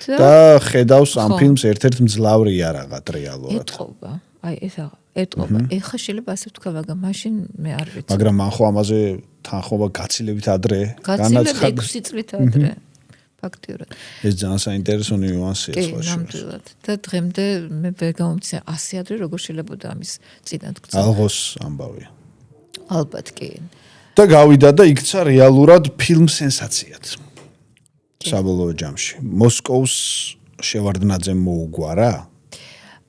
და ხედავს ამ ფილმს ერთ-ერთ მძლავრ იარაღად რეალურად. ეტყობა. აი ეს ეტყობა. ეხლა შეიძლება ასე ვთქვა, მაგრამ მაშინ მე არ ვიცი. მაგრამ მან ხო ამაზე თანხმობა გაცილებით ადრე განაცხადა. 6 წლით ადრე. ფაქტიურად. ეს ძალიან საინტერესო ნიუანსია სხვა შორის. ნამდვილად. და დღემდე მე ვერ გამომცე 100 ადრე როგორ შეიძლება ამის წინათ გწა. ალღოს ამბავია. ალბათ კი. და გავიდა და იქცა რეალურად ფილმ სენსაციად. საბოლოო ჯამში. მოსკოვს შევარდნაძემ მოუგვარა?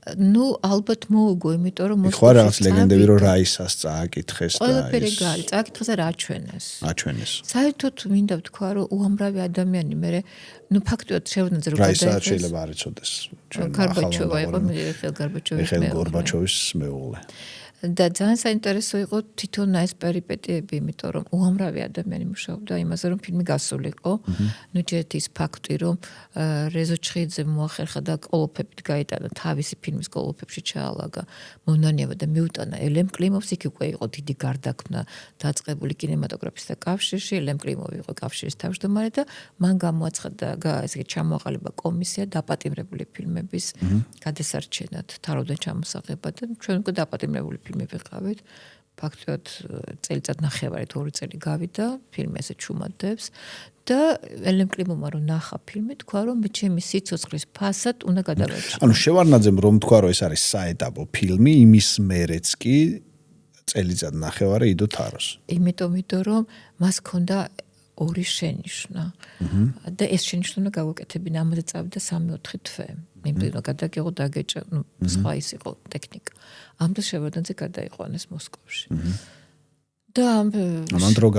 ნუ ალბათ მოუგო, იმიტომ რომ მოსკოვში ხო რაღაც ლეგენდები რომ რაისას წააკითხეს და ყველაფერი გარი წააკითხეს და აჩვენეს. საერთოდ მინდა ვთქვა რომ უამრავი ადამიანი მე ნუ ფაქტობრივად შევდნაძე რომ რაისა შეიძლება არ იცოდეს. გარბაჩოვა იყო მიხეილ გორბაჩოვის მეუღლე. და ძალიან საინტერესო იყო თვითონ ეს პერიპეტიები, იმიტომ რომ უამრავი ადამიანი მუშაობდა იმაზე, რომ ფილმი გასულიყო. ნუ ჯერ ის ფაქტი, რომ რეზო ჩხიძემ მოახერხა და კოლოფებით გაიტანა თავისი ფილმის კოლოფებში ჩაალაგა მონანიევა და მიუტანა ელემ კლიმოვს, იქ უკვე იყო დიდი გარდაქმნა დაწყებული კინემატოგრაფისტთა კავშირში, ელემ კლიმოვი იყო კავშირის თავმჯდომარე და მან გამოაცხადა ესე ჩამოაყალიბა კომისია დაპატიმრებული ფილმების გადასარჩენად, თავიდან ჩამოსაღებად და ჩვენ უკვე დაპატიმრებული ფილმი ვიყავით. ფაქტობრივად წელიწად ნახევარი 2 წელი გავიდა ფილმი ესე ჩუმადებს და ელემ კლიმოვმა რომ ნახა ფილმი თქვა რომ მე ჩემი სიცოცხლის ფასად უნდა გადავაჩინო. ანუ შევარდნაძემ რომ თქვა რომ ეს არის საეტაპო ფილმი, იმის მერეც კი წელიწად ნახევარი იდო თაროს. იმიტომ რომ მას ჰქონდა ორი შენიშვნა. და ეს შენიშვნა უნდა გავაკეთებინა, ამაზე წავიდა 3-4 თვე. იმდენო გადაგიღო დაგეჭა, ნუ სხვა ის იყო ტექნიკა. ამ დროს შევარდნაძე გადაიყვანეს მოსკოვში. და ამან დრო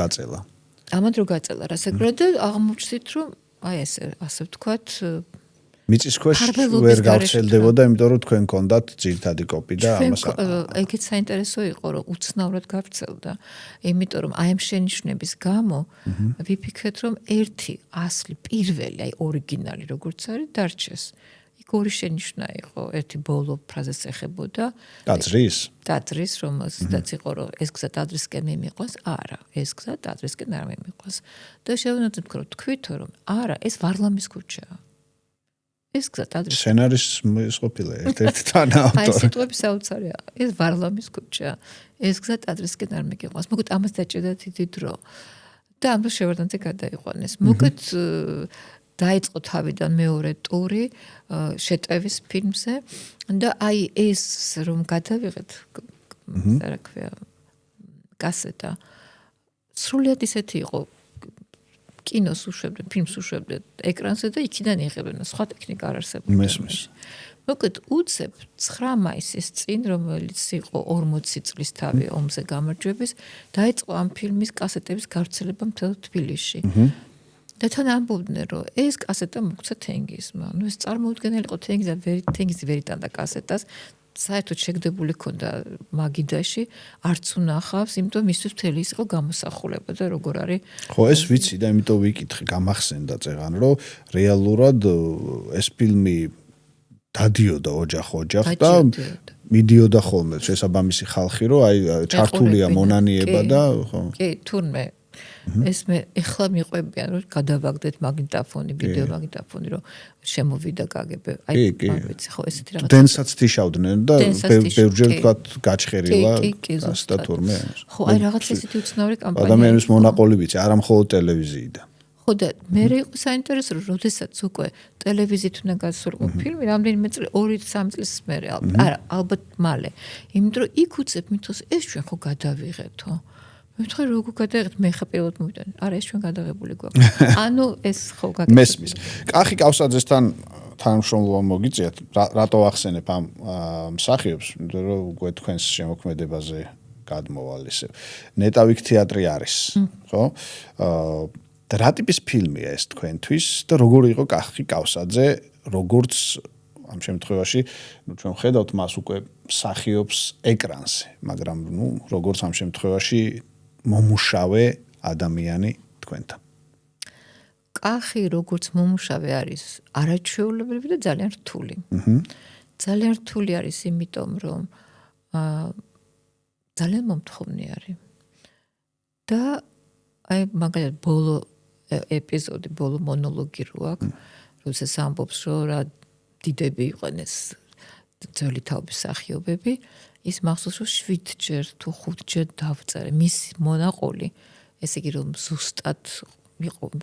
გაწელა. რასაკვირველია და აღმოჩნდით რომ აი ესე ასე ვთქვათ მიწის ქვეშ ვერ გავრცელდებოდა, იმიტომ რომ თქვენ გქონდათ ძირითადი კოპი და ამას ეგეც საინტერესო იყო, რომ უცნაურად გავრცელდა. იმიტომ რომ აი ამ შენიშვნების გამო ვიფიქრეთ, რომ ერთი ასლი პირველი, აი ორიგინალი როგორც არის, დარჩეს. იქ ორი შენიშვნა იყო. ერთი ბოლო ფრაზას ეხებოდა ტაძრის, რომელსაც იყო რომ ეს გზა ტაძრისკენ მიმიყვანს, არა, ეს გზა ტაძრისკენ არ მიმიყვანს. და შევანაცხდით ვთქვით, რომ არა, ეს ვარლამის ქუჩაა. ეს გზა ტაძრის სცენარის ყოფილა ერთ-ერთი თანაავტორი. აი სიტყვების საოცარია. ეს ვარლამის ქუჩაა. ეს გზა ტაძრისკენ არ მიმიყვანს. მოკლედ ამას დაჭირდა დიდი დრო. და ამბოლ შევარდნაძე გადაიყვანეს. მოკლედ დაიწყო თავიდან მეორე ტური შეტევის ფილმზე და აი ეს რომ გადავიღეთ რა ქვია კასეტა სრულიად ისეთი იყო კინოს უშვებდნენ ფილმს უშვებდნენ ეკრანზე და იქიდან იღებდნენ სხვა ტექნიკა არ არსებობდა მოკლედ უცებ 9 მაისის წინ რომელიც იყო 40 წლის თავი ომზე გამარჯვების დაიწყო ამ ფილმის კასეტების გავრცელება მთელ თბილისში და თან ამბობდნენ რომ ეს კასეტა მოგცა თენგიზმა. ნუ ეს წარმოუდგენელი იყო თენგიზი ვერიტანდა კასეტას. საერთოდ შეგდებული ქონდა მაგიდაში, არც უნახავს, იმიტომ მისთვის მთელი ის იყო გამოსახულება და როგორ არის. ხო, ეს ვიცი და იმიტომ ვიკითხე, გამახსენდა წეღან, რომ რეალურად ეს ფილმი დადიოდა ოჯახ და მიდიოდა ხოლმე შესაბამისი ხალხი, რომ აი ჩართულია მონანიება და ხო. კი, თურმე ეს მე ეხლა მიყვებიან რომ გადავაგდეთ მაგნიტოფონი, ვიდეო მაგნიტოფონი რომ შემოვიდა გაგებე. აი ვიცი ხო ესეთი რაღაც. დენსაც თიშავდნენ და ბევრჯერ თქვათ გაჩხერილა გასტა თურმე. ხო, აი რაღაც ესეთი უცნაური კამპანია. ადამიანის მონაყოლი ვიცი, არა მხოლოდ ტელევიზიიდან. ხო და მე იყო საინტერესო რომ როდესაც უკვე ტელევიზიით უნდა გასულიყო ფილმი, რამდენიმე წელი 2-3 წლის მერე არა, ალბათ მალე. იმიტომ რომ იქ უცებ მითოს ეს ჩვენ ხო გადავიღეთო. მეთქე როგორ გადაიღეთ მე ხა პირველად მოვიდა. არა ეს ჩვენ გადაღებული გვაქვს. ანუ ეს ხო გაკეთდა. მესმის. კახი კავსაძესთან თანამშრომლობა მოგიწიათ. რატო ახსენებ ამ მსახიობს? იმიტომ რომ უკვე თქვენს შემოქმედებაზე გადმოვალ ისე. ნეტავიქ თეატრი არის, ხო? და რა ტიპის ფილმია ეს თქვენთვის და როგორი იყო კახი კავსაძე, როგორც ამ შემთხვევაში, ნუ ჩვენ ხედავთ მას უკვე მსახიობს ეკრანზე, მაგრამ ნუ როგორც ამ შემთხვევაში მომუშავე ადამიანი თქვენთან. კახი როგორც მომუშავე არის არაჩვეულებრივი და ძალიან რთული. ძალიან რთული არის იმიტომ რომ ძალიან მომთხოვნი არის. და აი მაგალითად ბოლო ეპიზოდი, ბოლო მონოლოგი რო აქვს, როდესაც ამბობს რომ რა დიდები იყვნენ ეს ძველი თაობის მსახიობები, ის მახსოვს რომ 7ჯერ თუ 5ჯერ დავწერე მის მონაყოლი, ესე იგი რომ ზუსტად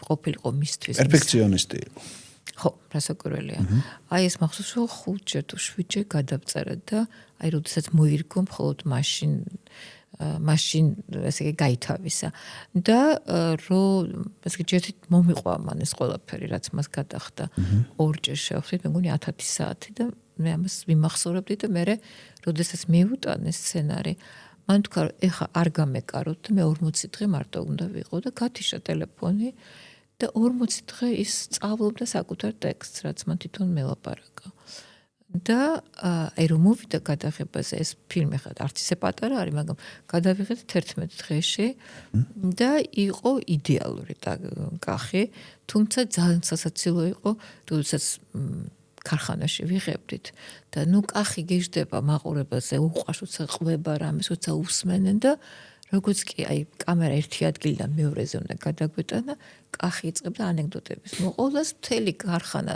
ყოფილიყო მისთვის. პერფექციონისტი იყო. ხო, რასაკვირველია. აი ეს მახსოვს რომ 5ჯერ თუ 7ჯერ გადავწერე და აი როდესაც მოირგო მხოლოდ მაშინ ესე იგი გაითავისა და რომ ესე იგი ჯერ მომიყვა მან ეს ყველაფერი რაც მას გადახდა. 2ჯერ შევხვდით, მე მგონი 1000 საათი და მე ამას ვიმახსოვრებდი და მე როდესაც მივუტანე სცენარი მან თქვა რომ ეხა არ გამეკაროთ და მე 40 დღე მარტო უნდა ვიყო და გათიშა ტელეფონი და 40 დღე ის სწავლობდა საკუთარ ტექსტს რაც მან თვითონ მელაპარაკა და აი რომ მოვიდა გადაღებაზე ეს ფილმი ხა არც ისე პატარა არის მაგრამ გადავიღეთ 11 დღეში და იყო იდეალური კახი თუმცა ძალიან სასაცილო იყო როდესაც ქარხანაში ვიღებდით და ნუ კახი გიждდება მაყურებელზე უყვაშოცა ყובה რამეს როცა უსმენენ და როგორც კი აი კამერა ერთი ადგილიდან მეორეზე უნდა გადაგვეტანა კახი იწყებდა ანეკდოტების მოყოლას მთელი ქარხანა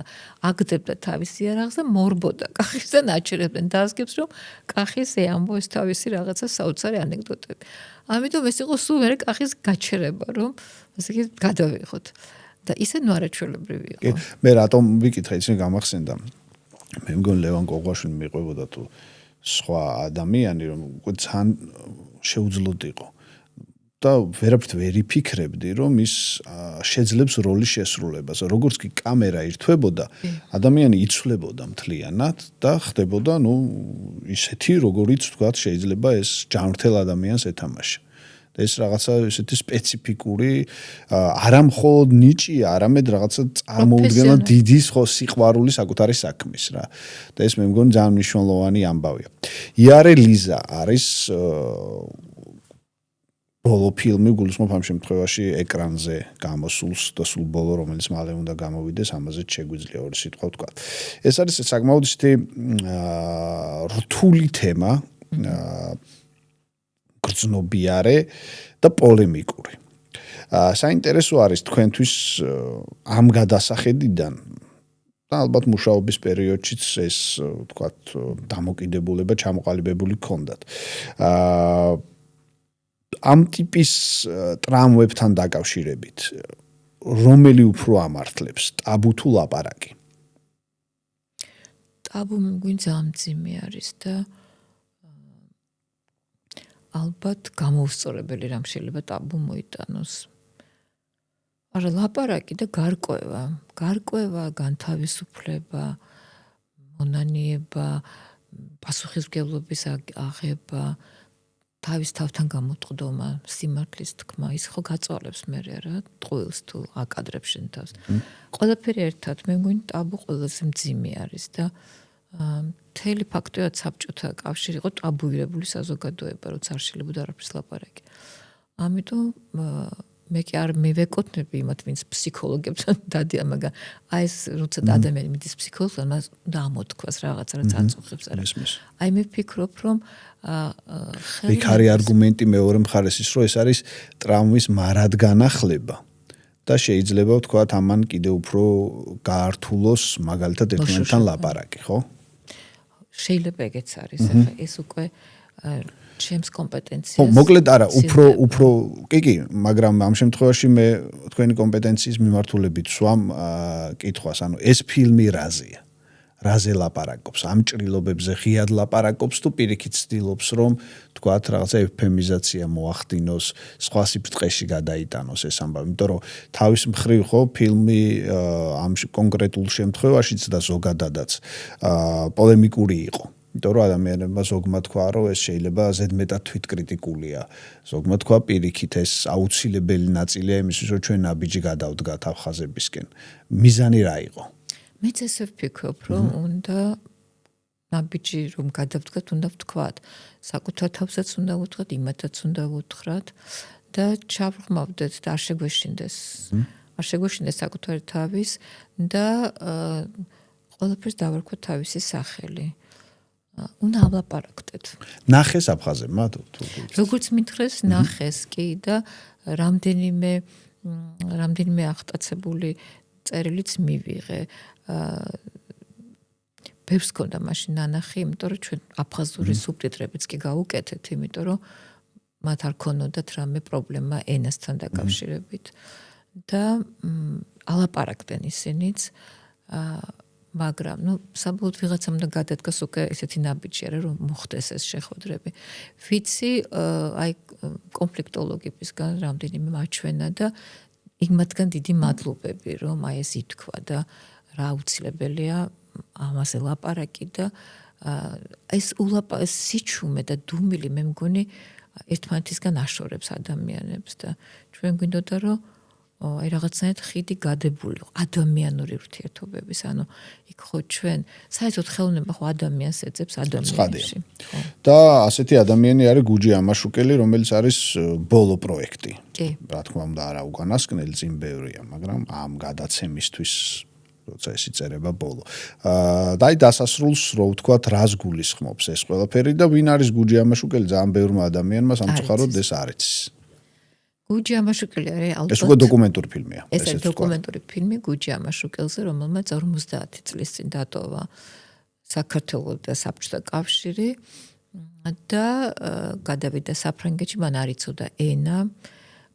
აგდებდა თავის იარაღს და მორბოდა კახის და ნაჩერებდნენ დაასგებს რომ კახის ეამბო ეს თავისი რაღაცა საოცარი ანეკდოტები ამიტომ ეს იყო სულ მერე კახის გაჩერება რომ ასე იგი გადავიღოთ და ისე ნუ არაჩვეულებრივი იყო. მე რატომ ვიკითხე ისე გამახსენდა. მე მგონი ლევან კოღაშვილი მიყვებოდა თუ სხვა ადამიანი რომ ძალიან შეუძლოდ იყო. და ვერაფრით ვერ იფიქრებდი რომ ის შეძლებს როლის შესრულებას. როგორც კი კამერა ირთვებოდა, ადამიანი იცვლებოდა მთლიანად და ხდებოდა ნუ ისეთი როგორიც თქვა შეიძლება ეს ჯანმრთელ ადამიანს ეთამაშა. ეს რაღაცა ესეთი სპეციფიკური არა მხოლოდ ნიჭია, არამედ რაღაცა წარმოუდგენლად დიდი სიყვარული საკუთარი საქმის რა. და ეს მე მგონი ძალიან მნიშვნელოვანი ამბავია. იარე ლიზა არის ბოლო ფილმი გულისხმობ ამ შემთხვევაში ეკრანზე გამოსულს და სულ ბოლო რომელიც მალე უნდა გამოვიდეს ამაზეც შეგვიძლია ორი სიტყვა ვთქვა. ეს არის საკმაოდ ისეთი რთული თემა, გრძნობიარე და პოლემიკური. საინტერესო არის თქვენთვის ამ გადასახედიდან და ალბათ მუშაობის პერიოდშიც ეს ვთქვათ დამოკიდებულება ჩამოყალიბებული გქონდათ. ამ ტიპის ტრამვებთან დაკავშირებით რომელი უფრო ამართლებს, ტაბუ თუ ლაპარაკი? ტაბუ მგონი ძალიან მძიმე არის და ალბათ გამოუსწორებელი რამ შეიძლება ტაბუ მოიტანოს. არა ლაპარაკი და გარკვევა, განთავისუფლება, მონანიება, პასუხისმგებლობის აღება, თავის თავთან გამოწყდომა, სიმართლის თქმა, ის ხო გაწვალებს მე რა, ტყუილს თუ აკადრებს შენ თავს. ყველაფერი ერთად, მე მგონი ტაბუ ყველაზე მძიმე არის და მთელი ფაქტობრივად საბჭოთა კავშირი იყო ტაბუირებული საზოგადოება, როცა არ შეიძლება არაფერს ლაპარაკი. ამიტომ მე კი არ მივეკუთვნები იმათ, ვინც ფსიქოლოგებთან დადიან, მაგრამ აი ეს როცა ადამიანი მიდის ფსიქოლოგთან, მას უნდა ამოთქვას რაღაცა, რაც აწუხებს არა. აი მე ვფიქრობ, რომ იქ არის არგუმენტი მეორე მხარეს ის, რომ ეს არის ტრავმის მარად განახლება და შეიძლება ვთქვათ ამან კიდევ უფრო გაართულოს მაგალითად ერთმანეთთან ლაპარაკი, ხო? შეიძლება ეგეც არის, ახლა ეს უკვე ჩემს კომპეტენციას. ხო, მოკლედ არა, უფრო კი, მაგრამ ამ შემთხვევაში მე თქვენი კომპეტენციის მიმართულებით ვსვამ კითხვას, ანუ ეს ფილმი რაზეა? რაზე ლაპარაკობს? ამ ჭრილობებზე ღიად ლაპარაკობს თუ პირიქით ცდილობს, რომ თქვათ რაღაცა ეფემიზაცია მოახდინოს, სხვა სიბრტყეში გადაიტანოს ეს ამბავი, იმიტომ რომ თავის მხრივ ხო ფილმი ამ კონკრეტულ შემთხვევაშიც და ზოგადადაც პოლემიკური იყო. იმიტომ რომ ადამიანებმა ზოგმა თქვა, რომ ეს შეიძლება ზედმეტად თვითკრიტიკულია. ზოგმა თქვა პირიქით ეს აუცილებელი ნაწილია იმისთვის, რომ ჩვენ ნაბიჯი გადავდგათ აფხაზებისკენ. მიზანი რა იყო? მეც ესე ვფიქრობ, რომ უნდა ნაბიჯი რომ გადავდგათ, უნდა ვთქვათ. საკუთარ თავსაც უნდა ვუთხრათ, იმათაც უნდა ვუთხრათ და ჩავრხმავდეთ და არ შეგვეშინდეს საკუთარი თავის და ყველაფერს დავარქვათ თავისი სახელი. უნდა ავლაპარაკდეთ. ნახეს აფხაზებმა თუ როგორც მითხრეს, ნახეს კი და რამდენიმე აღტაცებული წერილიც მივიღე. ბევრს ქონდა მაშინ ნანახი, იმიტომ რომ ჩვენ აფხაზური სუბტიტრებიც კი გავუკეთეთ, იმიტომ რომ მათ არ ქონოდათ რამე პრობლემა ენასთან დაკავშირებით და ალაპარაკდნენ ისინიც, მაგრამ საბოლოოდ ვიღაცამ და გადადგას უკვე ესეთი ნაბიჯი არა რომ მოხდეს ეს შეხვედრები. ვიცი, აი კონფლიქტოლოგებისგან რამდენიმე მაჩვენა და იმათგან დიდი მადლობები, რომ აი ეს ითქვა და რა აუცილებელია ამაზე ლაპარაკი და ეს სიჩუმე და დუმილი მე მგონი ერთმანეთისგან აშორებს ადამიანებს და ჩვენ გვინდოდა რომ აი რაღაცნაირად ხიდი გადებული ადამიანური ურთიერთობების, ანუ იქ ხო ჩვენ საერთოდ ხელოვნება ხო ადამიანს ეძებს ადამიანში. და ასეთი ადამიანი არის გუჯი ამაშუკელი, რომელიც არის ბოლო პროექტი. კი. რა თქმა უნდა არა უკანასკნელი წინ ბევრია, მაგრამ ამ გადაცემისთვის როცა ეს იწერება ბოლო. და აი დასასრულს რო ვთქვათ, რას გულისხმობს ეს ყველაფერი და ვინ არის გუჯი ამაშუკელი? ძალიან ბევრმა ადამიანმა სამწუხაროდ ეს არ იცის. გუჯი ამაშუკელი არის ალბათ. ეს უკვე დოკუმენტური ფილმია. ეს არის დოკუმენტური ფილმი გუჯი ამაშუკელზე, რომელმაც 50 წლის წინ დატოვა საქართველოს და საბჭოთა კავშირი და გადავიდა საფრანგეთში, მან არ იცოდა ენა.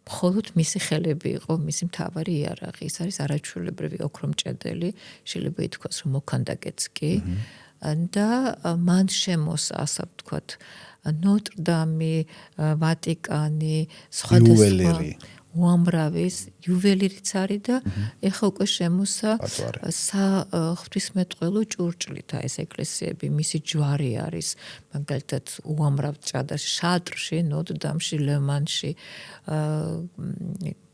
მხოლოდ მისი ხელები იყო მისი მთავარი იარაღი. ეს არის არაჩვეულებრივი ოქრომჭედელი, შეიძლება ითქვას, რომ მოქანდაკეც კი. და მან შემოსა, ასე ვთქვათ, ნოტრდამი, ვატიკანი, სხვადასხვა უამრავის იუველირიც არის და ეხლა უკვე შემოსა ღვთისმეტყველო ჭურჭლით ეს ეკლესიები, მისი ჯვარი არის მაგალითად უამრავ ჭადაში, შატრში, ნოტრდამში, ლემანში,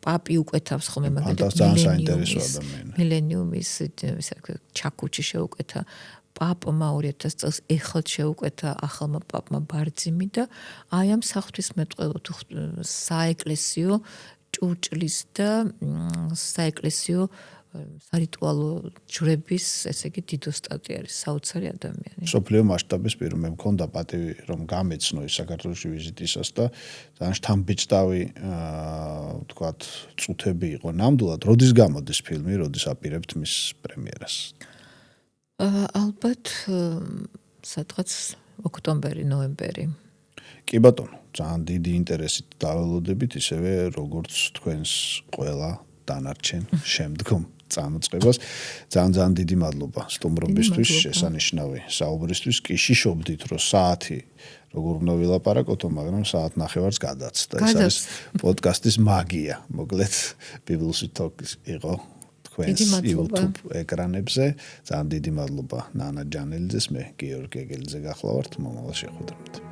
პაპი უკეთავს ხოლმე მაგალითად მილენიუმის ჩაკუჩი შეუკეთა პაპმა 2000 წელს ეხლა შეუკვეთა ახალმა პაპმა ბარძიმი და აი ამ საღვთისმეტყველო თუ საეკლესიო ჭურჭლის და საეკლესიო სარიტუალო ჯვრების, ესე იგი, დიდოსტატი არის საოცარი ადამიანი. სოფლიო მასშტაბის პირო მე მქონდა პატივი რომ გამეცნო ის საქართველოში ვიზიტისას და ძალიან შთამბეჭდავი ვთქვათ წუთები იყო ნამდვილად. როდის გამოდის ფილმი, როდის აპირებთ მის პრემიერას? ალბათ სადღაც ოქტომბერი, ნოემბერი. კი ბატონო, ძალიან დიდი ინტერესით დაველოდებით, ისევე როგორც თქვენს ყველა დანარჩენ შემდგომ წამოწყებას. ძალიან დიდი მადლობა სტუმრობისთვის, შესანიშნავი საუბრისთვის. კი შიშობდით, რომ საათი როგორ უნდა ვილაპარაკოთო, მაგრამ საათ ნახევარს გადაცდა. ეს არის პოდკასტის მაგია. მოკლედ, Biblos We Talk იყო თქვენს YouTube ეკრანებზე. ძალიან დიდი მადლობა ნანა ჯანელიძეს, მე გიორგი გეგელიძე გახლავართ. მომავალ შეხვედრამდე.